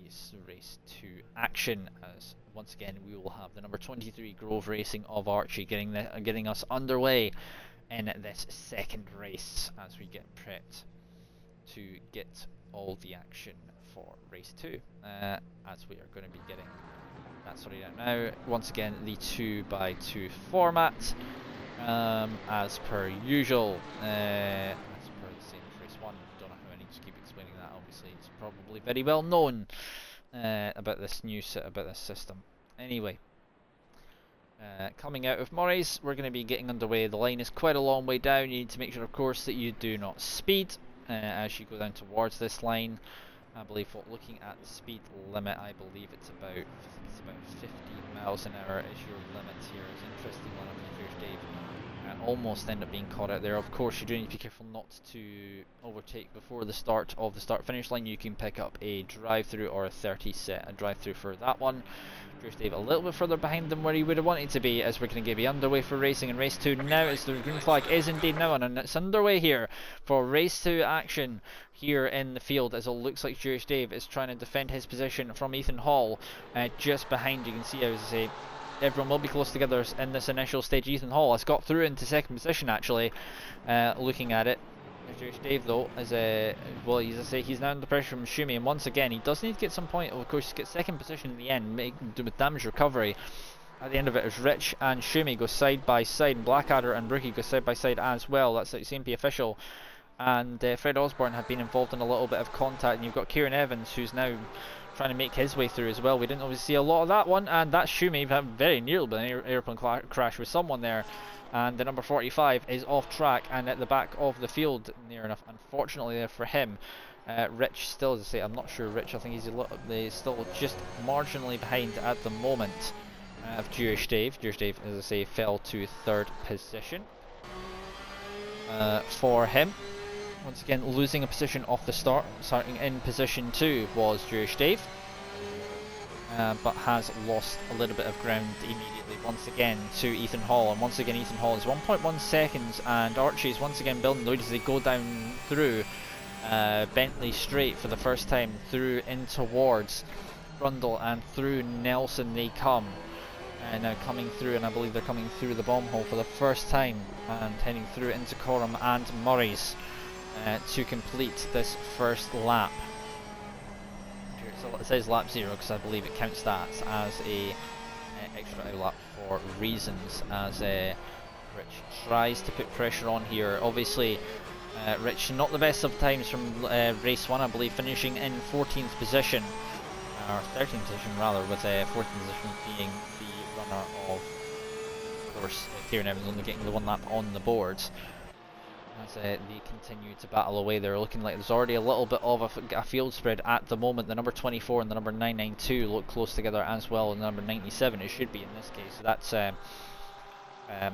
race 2 action, as once again we will have the number 23 Grove Racing of Archie getting us underway in this second race as we get prepped to get all the action for race 2, as we are going to be getting that sorted out now. Once again, the 2x2 format, as per usual, as per the same as race 1. Don't know how I need to keep explaining that. Obviously, it's probably very well known about this system. Anyway, coming out of Murray's, we're going to be getting underway. The line is quite a long way down. You need to make sure, of course, that you do not speed as you go down towards this line. I believe, looking at the speed limit, I believe it's about 50 miles an hour is your limit here. It's an interesting one, I believe, Dave. Almost end up being caught out there. Of course, you do need to be careful not to overtake before the start of the start-finish line. You can pick up a drive-through or a 30 set, a drive-through for that one. Jewish Dave a little bit further behind than where he would have wanted to be, as we're going to be underway for racing in race 2 now. As the green flag is indeed now on, and it's underway here for race 2 action here in the field, as it looks like Jewish Dave is trying to defend his position from Ethan Hall just behind. You can see, as I say, everyone will be close together in this initial stage. Ethan Hall has got through into second position, actually, looking at it. Jewish Dave, though, is well, as I say, he's now under pressure from Shumi, and once again, he does need to get some point. Of course, to get second position in the end, with damage recovery. At the end of it, as Rich and Shumi go side by side, and Blackadder and Brookie go side by side as well. That's the CMP official. And Fred Osborne have been involved in a little bit of contact, and you've got Kieran Evans, who's now trying to make his way through as well. We didn't obviously see a lot of that one, and that's Shumi very nearly been an airplane crash with someone there. And the number 45 is off track and at the back of the field, near enough, unfortunately, there for him. Rich still, as I say, I'm not sure Rich, I think he's still just marginally behind at the moment of Jewish Dave. Jewish Dave, as I say, fell to third position for him. Once again, losing a position off the start. Starting in position 2 was Jewish Dave, but has lost a little bit of ground immediately once again to Ethan Hall. And once again, Ethan Hall is 1.1 seconds, and Archie is once again building load as they go down through Bentley Straight for the first time, through in towards Brundle, and through Nelson they come. And now coming through, and I believe they're coming through the bomb hole for the first time, and heading through into Coram and Murray's to complete this first lap. So it says lap 0 because I believe it counts that as a extra lap for reasons, as Rich tries to put pressure on here. Obviously, Rich not the best of times from race 1, I believe, finishing in 14th position, or 13th position rather, with 14th position being the runner of course, Kieran Evans only getting the 1 lap on the boards. As they continue to battle away, they're looking like there's already a little bit of a field spread at the moment. The number 24 and the number 992 look close together as well, and the number 97 it should be in this case. So that's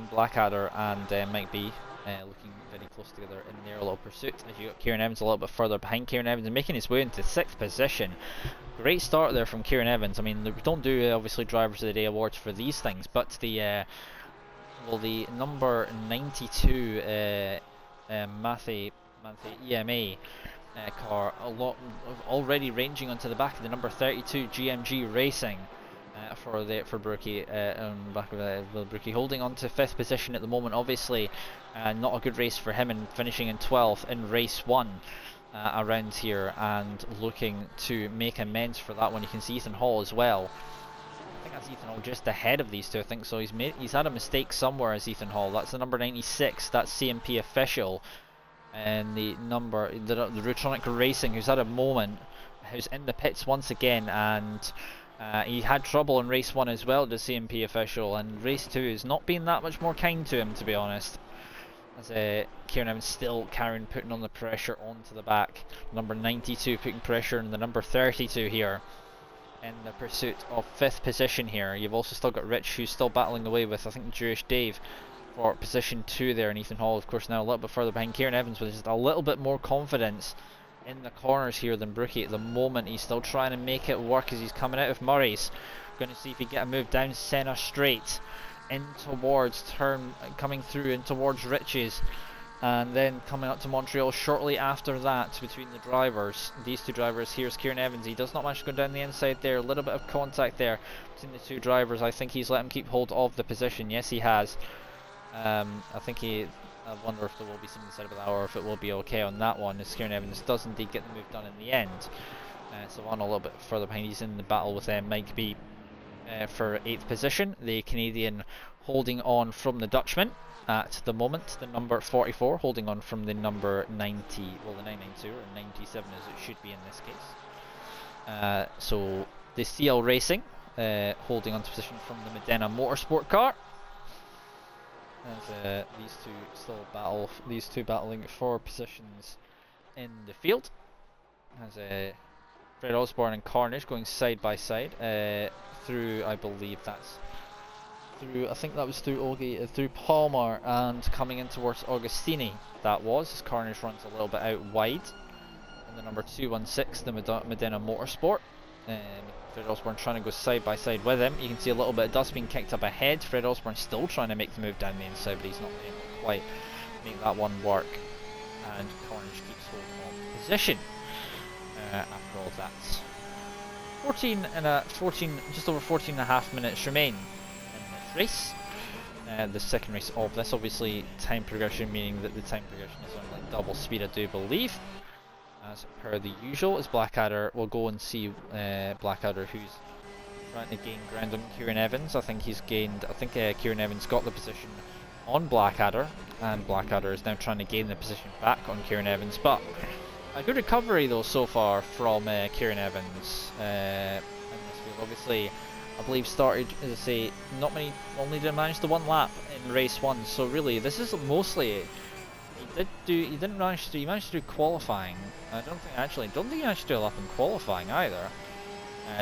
Blackadder and Mike B looking very close together in their little pursuit. As you got Kieran Evans a little bit further behind. Kieran Evans and making his way into 6th position. Great start there from Kieran Evans. I mean, we don't do obviously Drivers of the Day awards for these things, but the the number 92 Mathy EMA car already ranging onto the back of the number 32 GMG Racing for Brookie, back of Brookie, holding on to 5th position at the moment. Obviously, not a good race for him, and finishing in 12th in race 1 around here, and looking to make amends for that one. You can see Ethan Hall as well. I think that's Ethan Hall just ahead of these two, I think so. He's had a mistake somewhere as Ethan Hall. That's the number 96, that's CMP official. And the Rutronic Racing, who's had a moment, who's in the pits once again, and he had trouble in race 1 as well, the CMP official, and race 2 has not been that much more kind to him, to be honest. As Kieran Evans still putting on the pressure onto the back. Number 92 putting pressure on the number 32 here in the pursuit of 5th position here. You've also still got Rich, who's still battling away with, I think, Jewish Dave for position 2 there, and Ethan Hall, of course, now a little bit further behind Kieran Evans with just a little bit more confidence in the corners here than Brookie at the moment. He's still trying to make it work as he's coming out of Murray's. Going to see if he can get a move down Senna straight in towards coming through in towards Rich's, and then coming up to Montreal shortly after that between the drivers. These two drivers. Here's Kieran Evans. He does not manage to go down the inside there. A little bit of contact there between the two drivers. I think he's let him keep hold of the position. Yes, he has. I wonder if there will be something said about that, or if it will be okay on that one, as Kieran Evans does indeed get the move done in the end. Savannah a little bit further behind. He's in the battle with Mike B for 8th position. The Canadian holding on from the Dutchman at the moment. The number 44 holding on from the number 90, well, the 992 or 97 as it should be in this case. So the CL Racing holding on to position from the Modena Motorsport car. As these two battling for positions in the field. As Fred Osborne and Carnage going side by side through, I believe that's through, I think that was through Palmer and coming in towards Augustini. That was, as Carnage runs a little bit out wide. And the number 216, the Modena Motorsport. Fred Osborne trying to go side by side with him. You can see a little bit of dust being kicked up ahead. Fred Osborne still trying to make the move down the inside, but he's not able to quite make that one work. And Carnage keeps hold of position after all that. 14, just over 14 and a half minutes remain in this race. The second race of this, obviously time progression, meaning that the time progression is on like double speed, I do believe. As per the usual, as Blackadder, we'll go and see Blackadder, who's trying to gain ground on Kieran Evans. I think Kieran Evans got the position on Blackadder, and Blackadder is now trying to gain the position back on Kieran Evans. But a good recovery though so far from Kieran Evans in this field. Obviously, I believe started, as I say, only did manage the one lap in race 1. So really, this is mostly. He managed to do qualifying. I don't think he managed to do a lap in qualifying either.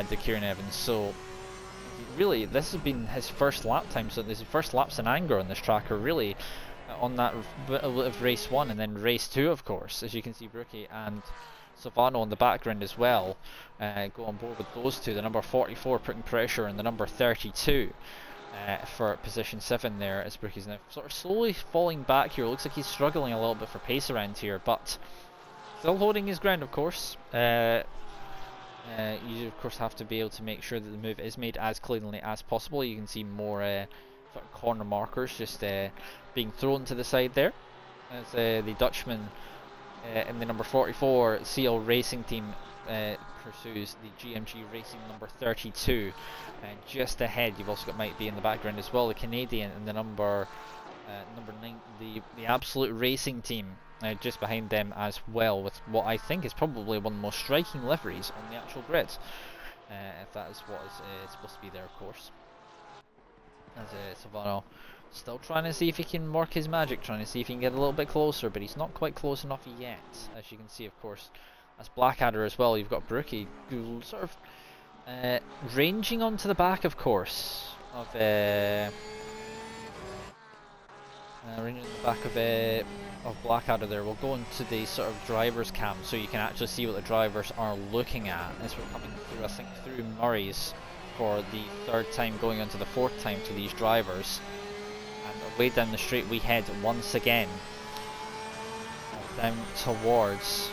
The Kieran Evans. So really, this has been his first lap time. So this is first laps in anger on this track, or really on that bit of race 1, and then race 2, of course, as you can see Brookie and Savano in the background as well. Go on board with those two. The number 44 putting pressure, and the number 32. For position 7 there, as Brookie's now sort of slowly falling back here. Looks like he's struggling a little bit for pace around here, but still holding his ground, of course. You of course have to be able to make sure that the move is made as cleanly as possible. You can see more sort of corner markers just being thrown to the side there, as the Dutchman in the number 44 CL Racing team pursues the GMG Racing number 32. And just ahead, you've also got Mike B in the background as well, the Canadian, and the number 9, the Absolute Racing team just behind them as well, with what I think is probably one of the most striking liveries on the actual grid, if that is what is supposed to be there, of course. As Savano still trying to see if he can work his magic, trying to see if he can get a little bit closer, but he's not quite close enough yet, as you can see, of course. That's Blackadder as well. You've got Brookie, who sort of ranging onto the back, of course, of ranging on the back of Blackadder there. We'll go into the sort of driver's cam so you can actually see what the drivers are looking at as we're coming through, I think, through Murray's for the 3rd time, going on to the 4th time to these drivers. And away down the straight we head once again, down towards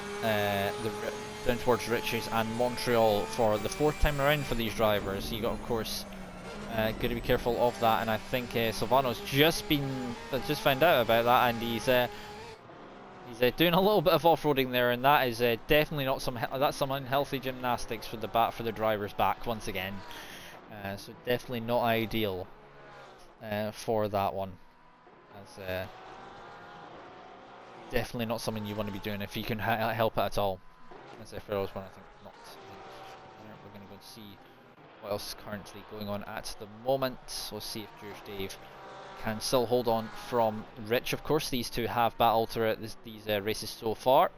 Richards and Montreal for the 4th time around for these drivers. You got, of course, got to be careful of that, and I think Silvano's just found out about that, and he's doing a little bit of off-roading there, and that is definitely not some unhealthy gymnastics for the driver's back once again. So definitely not ideal for that one. As definitely not something you want to be doing if you can help it at all. As if there was one, I think not. We're going to go and see what else is currently going on at the moment. So we'll see if George Dave can still hold on from Rich. Of course, these two have battled throughout these races so far.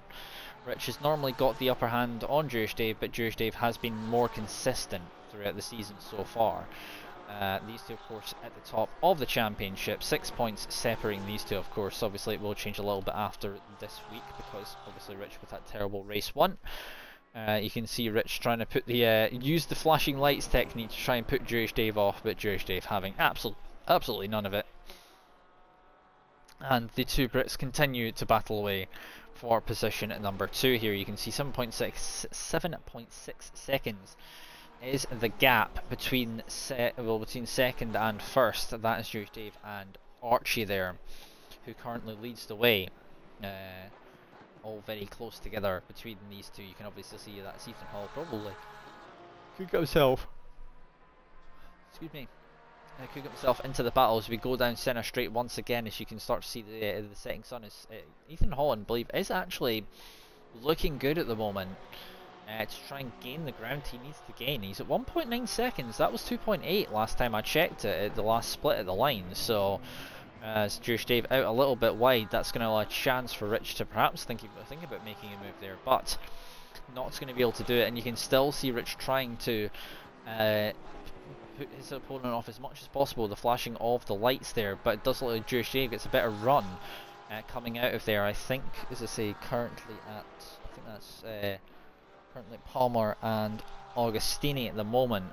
Rich has normally got the upper hand on Jewish Dave, but Jewish Dave has been more consistent throughout the season so far. These two, of course, at the top of the championship. 6 points separating these two, of course. Obviously, it will change a little bit after this week because, obviously, Rich with that terrible race 1. You can see Rich trying to put the use the flashing lights technique to try and put Jewish Dave off, but Jewish Dave having absolutely none of it. And the two Brits continue to battle away for position at number 2 here. You can see 7.6 seconds is the gap between second and first. That is Jewish Dave and Archie there, who currently leads the way. All very close together between these two. You can obviously see that Ethan Hall probably could get himself, could get himself into the battle as we go down centre straight once again. As you can start to see the setting sun is Ethan Hall, I believe, is actually looking good at the moment. To try and gain the ground he needs to gain. He's at 1.9 seconds. That was 2.8 last time I checked it at the last split at the line. So as Jewish Dave out a little bit wide, that's going to allow a chance for Rich to perhaps think about making a move there, but not going to be able to do it. And you can still see Rich trying to put his opponent off as much as possible, the flashing of the lights there, but it does look like Jewish Dave gets a better run coming out of there. I think, as I say, currently Palmer and Augustini at the moment.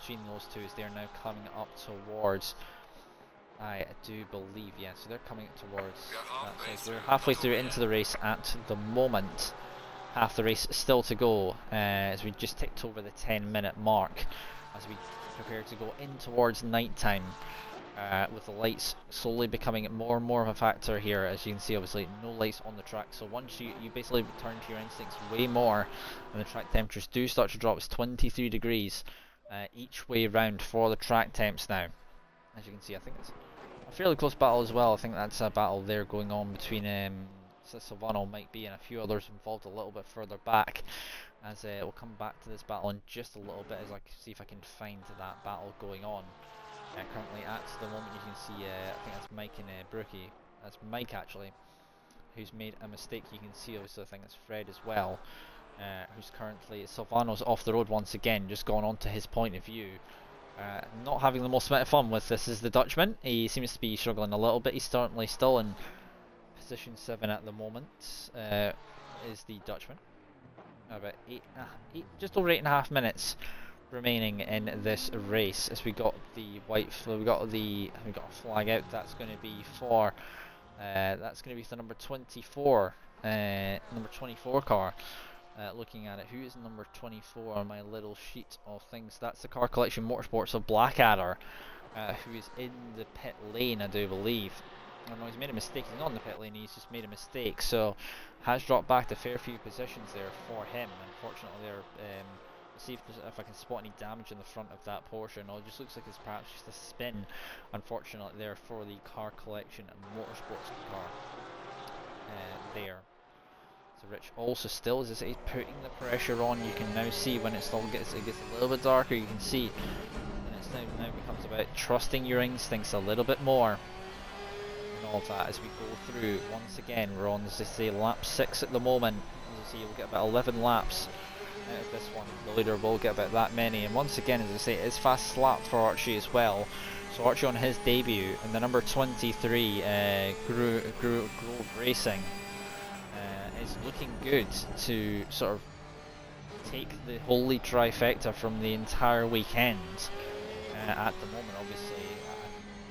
Between those two, as they're now coming up towards, I do believe, yeah, so they're coming towards that. So we're halfway through into the race at the moment. Half the race still to go, as we just ticked over the 10-minute mark as we prepare to go in towards night time, with the lights slowly becoming more and more of a factor here. As you can see, obviously no lights on the track, so once you basically turn to your instincts way more and the track temperatures do start to drop. It's 23 degrees each way round for the track temps now. As you can see, I think it's a fairly close battle as well. I think that's a battle there going on between Silvano might be and a few others involved a little bit further back, as we'll come back to this battle in just a little bit as I see if I can find that battle going on. Currently at the moment you can see, I think that's Mike and Brookie, that's Mike actually, who's made a mistake. You can see obviously I think it's Fred as well, who's currently, Silvano's off the road once again, just gone on to his point of view. Not having the most amount of fun with this is the Dutchman. He seems to be struggling a little bit. He's certainly still in position 7 at the moment, is the Dutchman. About just over 8.5 minutes remaining in this race, as we got the white, we got a flag out. That's going to be for the number 24 car. Looking at it, who is number 24 on my little sheet of things? That's the Car Collection Motorsports of Blackadder, who is in the pit lane, I do believe. I don't know, he's made a mistake. He's not in the pit lane, he's just made a mistake, so has dropped back a fair few positions there for him. Unfortunately there, let's see if I can spot any damage in the front of that Porsche. No, it just looks like it's perhaps just a spin, unfortunately, there for the Car Collection Motorsports car there. So Rich also still, as I say, putting the pressure on. You can now see when it gets a little bit darker, you can see when it's now becomes about trusting your instincts a little bit more. And all of that as we go through. Once again, we're on, as I say, lap 6 at the moment. As I say, you'll get about 11 laps out of this one. The leader will get about that many. And once again, as I say, it is fast slap for Archie as well. So Archie on his debut, and the number 23, Grove Racing, is looking good to sort of take the holy trifecta from the entire weekend. At the moment, obviously,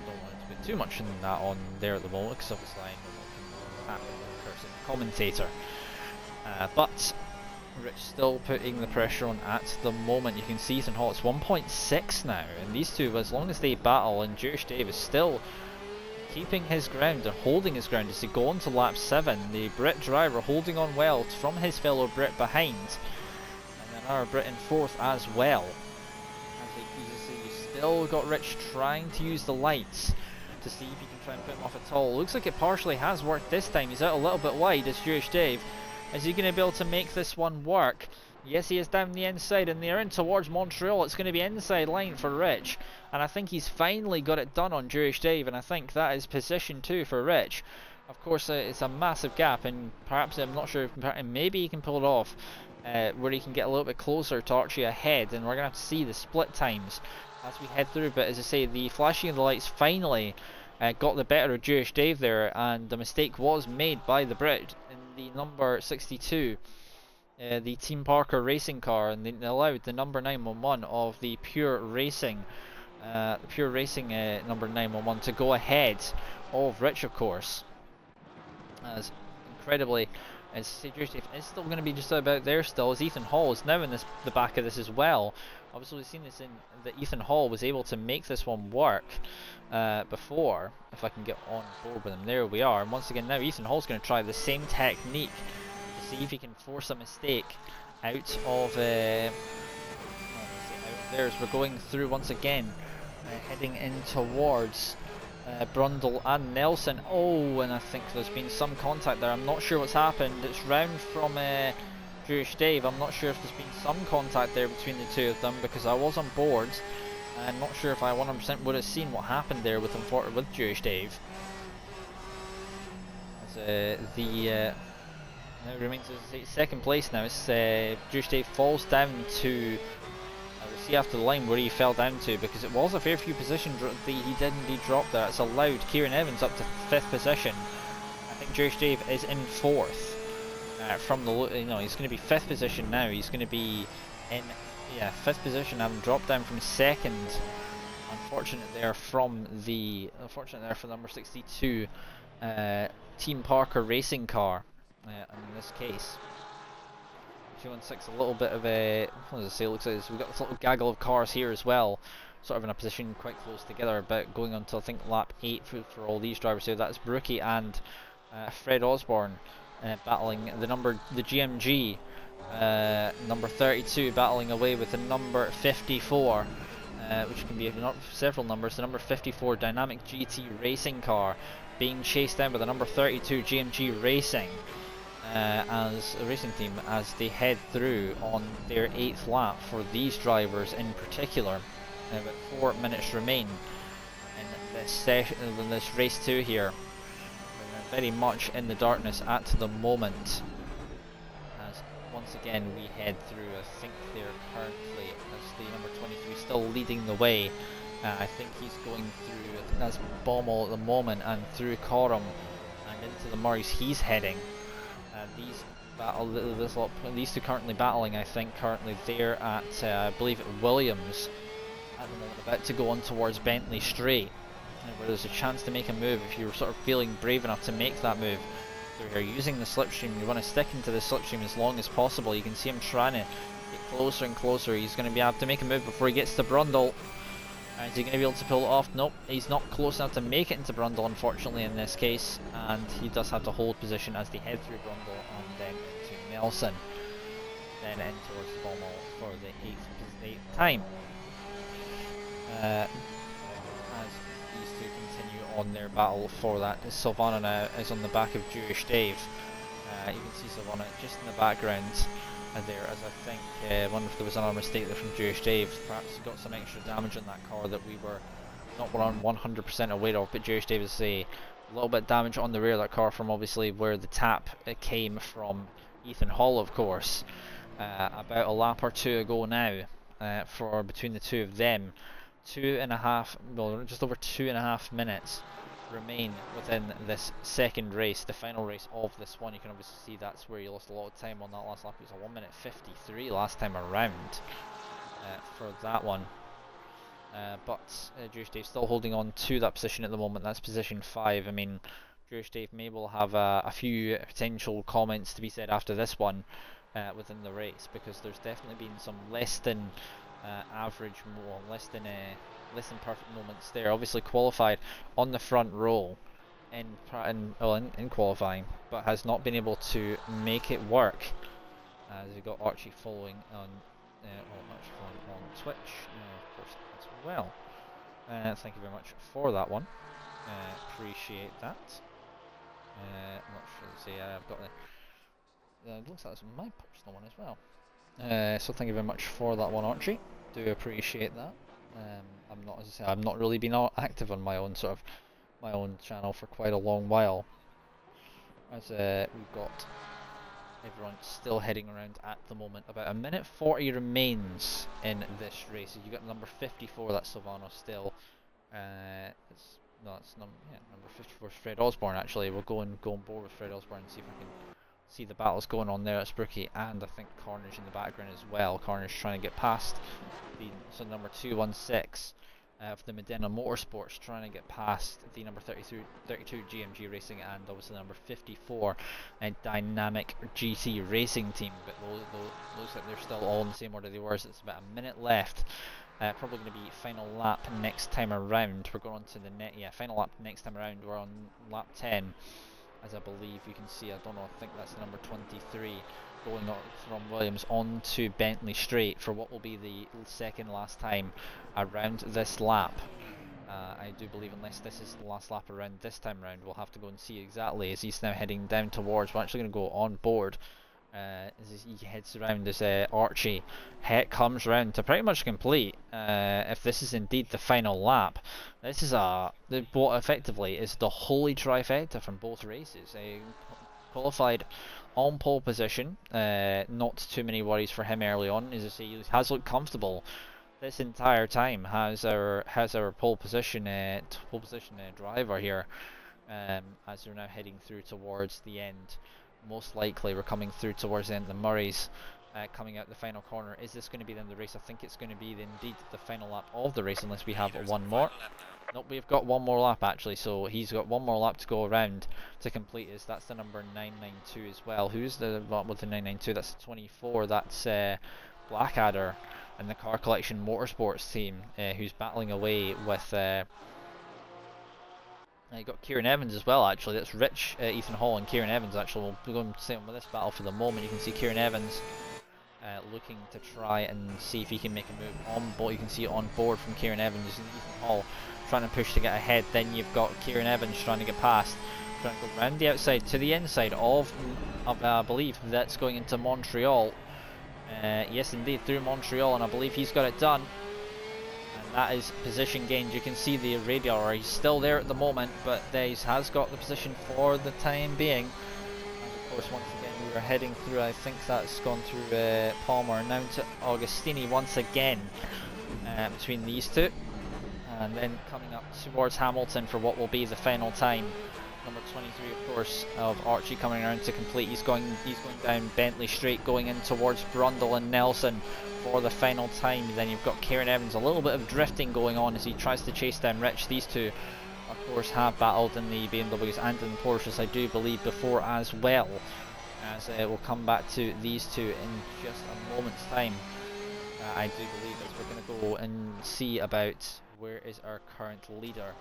I don't want to put too much in that on there at the moment, because obviously I know what can happen with the person commentator. But Rich still putting the pressure on at the moment. You can see Ethan Hall, it's 1.6 now, and these two, as long as they battle, and Jewish Dave is still keeping his ground and holding his ground as they go on to lap 7. The Brit driver holding on well from his fellow Brit behind, and then our Brit in 4th as well. As you see, you still got Rich trying to use the lights to see if he can try and put him off at all. Looks like it partially has worked this time. He's out a little bit wide as Jewish Dave. Is he going to be able to make this one work? Yes, he is down the inside, and they're in towards Montreal. It's going to be inside line for Rich, and I think he's finally got it done on Jewish Dave, and I think that is position 2 for Rich. Of course, it's a massive gap, and perhaps, I'm not sure, maybe he can pull it off, where he can get a little bit closer to Archie ahead, and we're going to have to see the split times as we head through. But as I say, the flashing of the lights finally got the better of Jewish Dave there, and the mistake was made by the Brit in the number 62. The Team Parker racing car, and they allowed the number 911 of the Pure Racing number 911 to go ahead of Rich, of course. As incredibly, as Jewish Dave is still going to be just about there still, as Ethan Hall is now in the back of this as well. Obviously we've seen this in that Ethan Hall was able to make this one work before. If I can get on board with him, there we are. And once again now Ethan Hall's going to try the same technique to see if he can force a mistake out of there as we're going through once again, heading in towards Brundle and Nelson. Oh, and I think there's been some contact there. I'm not sure what's happened. It's round from Jewish Dave. I'm not sure if there's been some contact there between the two of them, because I was on board. I'm not sure if I 100% would have seen what happened there with Jewish Dave. As now it remains as second place now. It's Jewish Dave falls down to we'll see after the line where he fell down to, because it was a fair few positions he did indeed drop there. It's allowed Kieran Evans up to 5th position. I think Jewish Dave is in 4th from the he's going to be 5th position now. He's going to be in 5th position, having dropped down from 2nd. Unfortunate there for number 62 Team Parker racing car. In this case, 216, a little bit of a, what does it say, looks like we've got this little gaggle of cars here as well, sort of in a position quite close together, but going on to I think lap 8 for all these drivers here. That's Brookie and Fred Osborne battling the GMG number 32, battling away with the number 54, which can be not several numbers. The number 54 Dynamic GT racing car being chased down by the number 32 GMG Racing as a racing team, as they head through on their 8th lap for these drivers in particular. About 4 minutes remain in this race 2 here. We're very much in the darkness at the moment, as once again we head through. I think they're currently, as the number 23 still leading the way. I think he's going through, I think that's Bommel at the moment, and through Coram and into the Murrays he's heading. These two currently battling. I think currently they're at I believe Williams at the moment, about to go on towards Bentley Straight, where there's a chance to make a move if you're sort of feeling brave enough to make that move. So you're using the slipstream, you want to stick into the slipstream as long as possible. You can see him trying to get closer and closer. He's going to have to make a move before he gets to Brundle. Is he going to be able to pull it off? Nope, he's not close enough to make it into Brundle, unfortunately, in this case, and he does have to hold position as they head through Brundle and then into Nelson, then in towards the Bommel for the 8th time. As these two continue on their battle for that, Silvana now is on the back of Jewish Dave. You can see Silvana just in the background there, as I think, I wonder if there was another mistake there from Jewish Dave. Perhaps got some extra damage on that car that we were not 100% aware of, but Jewish Dave is a little bit damage on the rear of that car from obviously where the tap came from Ethan Hall, of course. About a lap or two ago now, for between the two of them. 2.5, well, just over 2.5 minutes remain within this second race, the final race of this one. You can obviously see that's where you lost a lot of time on that last lap. It was a 1 minute 53 last time around for that one. But Jewish Dave still holding on to that position at the moment. That's position 5. I mean, Jewish Dave may well have a few potential comments to be said after this one within the race, because there's definitely been some less than average, less than perfect moments there. Obviously qualified on the front row in qualifying, but has not been able to make it work. As we got Archie following on Twitch, of course, as well. Thank you very much for that one. Appreciate that. I'm not sure to say I've got it looks like it's my personal one as well. So thank you very much for that one, Archie. Do appreciate that. I'm not, as I say, I've not really been active on my own my own channel for quite a long while, as we've got everyone still heading around at the moment. About 1:40 remains in this race. You got number 54, that's Silvano still. It's number 54 is Fred Osborne. Actually, we'll go on board with Fred Osborne and see if we can see the battles going on there. It's Brookie and I think Carnage in the background as well. Carnage trying to get past so number 216 of the Modena Motorsports, trying to get past the number 32 GMG Racing and obviously number 54 Dynamic GT Racing Team. But looks like they're still all in the same order they were. So it's about a minute left. Probably going to be final lap next time around. We're going on to the final lap next time around. We're on lap 10, as I believe you can see. I don't know, I think that's number 23 going on from Williams on to Bentley Straight for what will be the second last time around this lap. I do believe, unless this is the last lap around this time around, we'll have to go and see exactly as he's now heading down towards. We're actually going to go on board as he heads around, as Archie comes round to pretty much complete. If this is indeed the final lap, this is what effectively is the holy trifecta from both races. Qualified on pole position, not too many worries for him early on. As I say, he has looked comfortable this entire time. Has our pole position driver here, as we're now heading through towards the end. Most likely we're coming through towards the end of the Murrays, coming out the final corner. Is this going to be the end of the race? I think it's going to be indeed the final lap of the race, unless we have one more. Nope, we've got one more lap actually, so he's got one more lap to go around to complete his. That's the number 992 as well. Who's the one with the 992? That's the 24. That's Blackadder and the Car Collection Motorsports team, who's battling away with you got Kieran Evans as well. Actually, that's Rich, Ethan Hall and Kieran Evans. Actually, we'll go and stay on with this battle for the moment. You can see Kieran Evans looking to try and see if he can make a move on board. You can see on board from Kieran Evans and Ethan Hall trying to push to get ahead. Then you've got Kieran Evans trying to get past, trying to go round the outside to the inside of I believe that's going into Montreal. Yes, indeed, through Montreal, and I believe he's got it done. And that is position gained. You can see the radar. He's still there at the moment, but he has got the position for the time being. And of course, once again, we are heading through. I think that's gone through Palmer, now to Augustini once again, between these two. And then coming up towards Hamilton for what will be the final time. Number 23, of course, of Archie coming around to complete. He's going down Bentley Straight, going in towards Brundle and Nelson for the final time. Then you've got Kieran Evans, a little bit of drifting going on as he tries to chase down Rich. These two, of course, have battled in the BMWs and in the Porsches, I do believe, before as well. As we'll come back to these two in just a moment's time. I do believe as we're going to go and see about where is our current leader.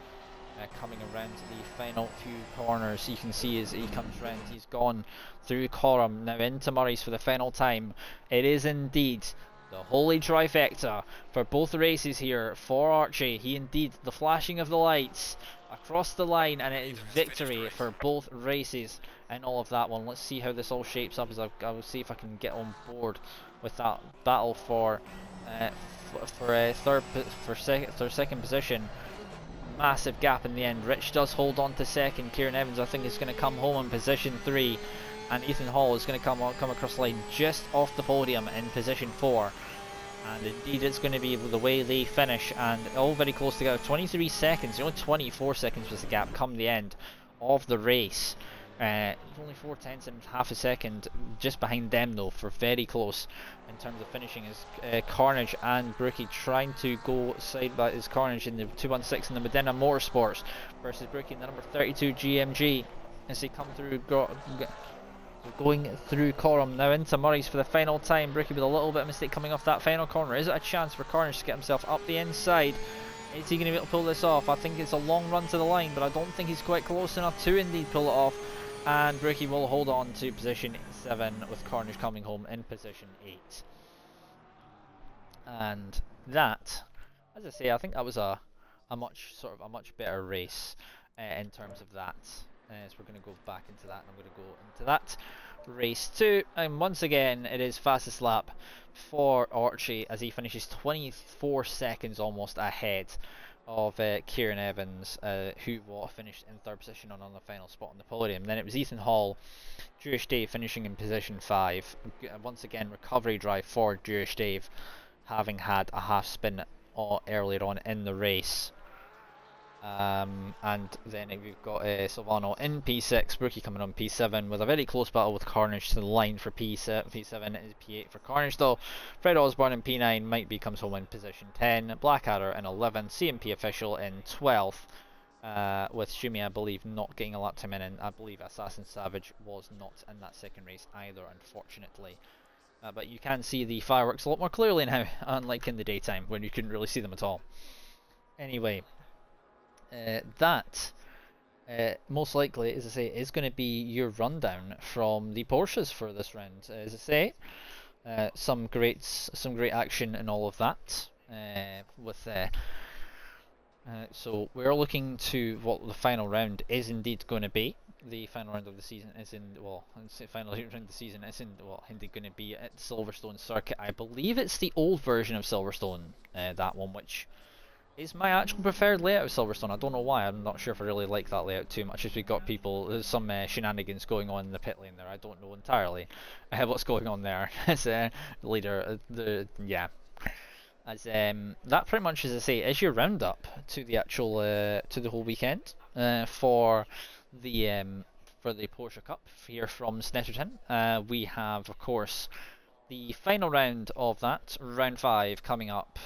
Coming around to the final few corners, you can see as he comes round, he's gone through Coram, now into Murray's for the final time. It is indeed the holy trifecta for both races here for Archie. He indeed, the flashing of the lights across the line, and it is victory for both races and all of that one. Let's see how this all shapes up as I will see if I can get on board with that battle for second position. Massive gap in the end. Rich does hold on to second. Kieran Evans, I think, is going to come home in position 3, and Ethan Hall is going to come across the line just off the podium in position 4. And indeed, it's going to be the way they finish, and all very close together. 23 seconds, only 24 seconds was the gap come the end of the race. Only 4/10 and half a second just behind them though, for very close in terms of finishing. Is Carnage and Brookie trying to go side by is Carnage in the 216 in the Modena Motorsports versus Brookie in the number 32 GMG as they come through going through Coram now into Murray's for the final time. Brookie with a little bit of mistake coming off that final corner. Is it a chance for Carnage to get himself up the inside? Is he going to be able to pull this off? I think it's a long run to the line, but I don't think he's quite close enough to indeed pull it off. And Brookie will hold on to position 7 with Carnage coming home in position 8. And that, as I say, I think that was a much better race in terms of that. So we're going to go back into that, and I'm going to go into that race 2, and once again it is fastest lap for Archie as he finishes 24 seconds almost ahead of Kieran Evans, who finished in 3rd position on the final spot on the podium. Then it was Ethan Hall, Jewish Dave finishing in position 5. Once again, recovery drive for Jewish Dave, having had a half spin earlier on in the race. And then we've got Silvano in P6, Brookie coming on P7 with a very close battle with Carnage to the line for P7. P7 is P8 for Carnage though. Fred Osborne in P9, Mike B comes home in position 10, Blackadder in 11, CMP official in 12th, with Shumi I believe not getting a lap time in, and I believe Assassin Savage was not in that second race either, unfortunately. But you can see the fireworks a lot more clearly now, unlike in the daytime when you couldn't really see them at all. Anyway. That most likely, as I say, is going to be your rundown from the Porsches for this round. As I say, some great action and all of that. So we're looking to what the final round is indeed going to be. The final round of the season is final round of the season is indeed going to be at Silverstone Circuit. I believe it's the old version of Silverstone, that one, which is my actual preferred layout of Silverstone. I don't know why. I'm not sure if I really like that layout too much. As we got people, there's some shenanigans going on in the pit lane there. I don't know entirely what's going on there. As leader, as that pretty much, as I say, is your roundup to the actual to the whole weekend for the Porsche Cup here from Snetterton. We have, of course, the final round of that, round 5, coming up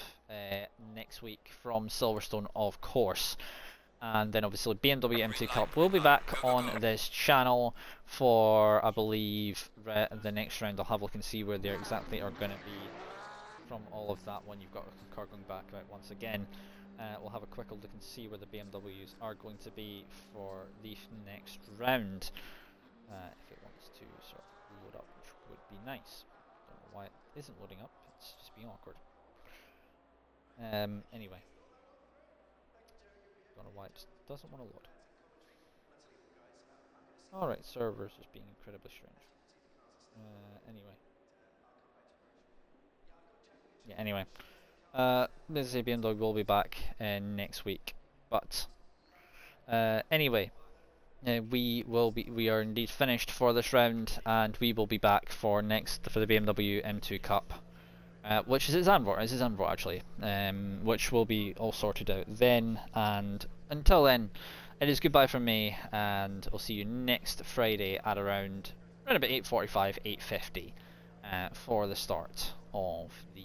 next week from Silverstone, of course. And then obviously BMW M2 Cup will be back on this channel for, I believe, the next round. I'll have a look and see where they exactly are going to be from all of that one. You've got a car going back out once again. We'll have a quick look and see where the BMWs are going to be for the next round. If it wants to sort of load up, which would be nice. Don't know why it isn't loading up, it's just being awkward. Anyway. Don't know why it just doesn't want to load. Alright, servers is being incredibly strange. Anyway. Yeah, anyway. Let's say BMW will be back next week. But anyway. We are indeed finished for this round, and we will be back for the BMW M2 Cup, which is at Zandvoort. It's at Zandvoort actually, which will be all sorted out then. And until then, it is goodbye from me, and I'll see you next Friday at around about 8:45, 8:50, for the start of the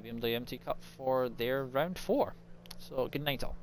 BMW M2 Cup for their round 4. So good night all.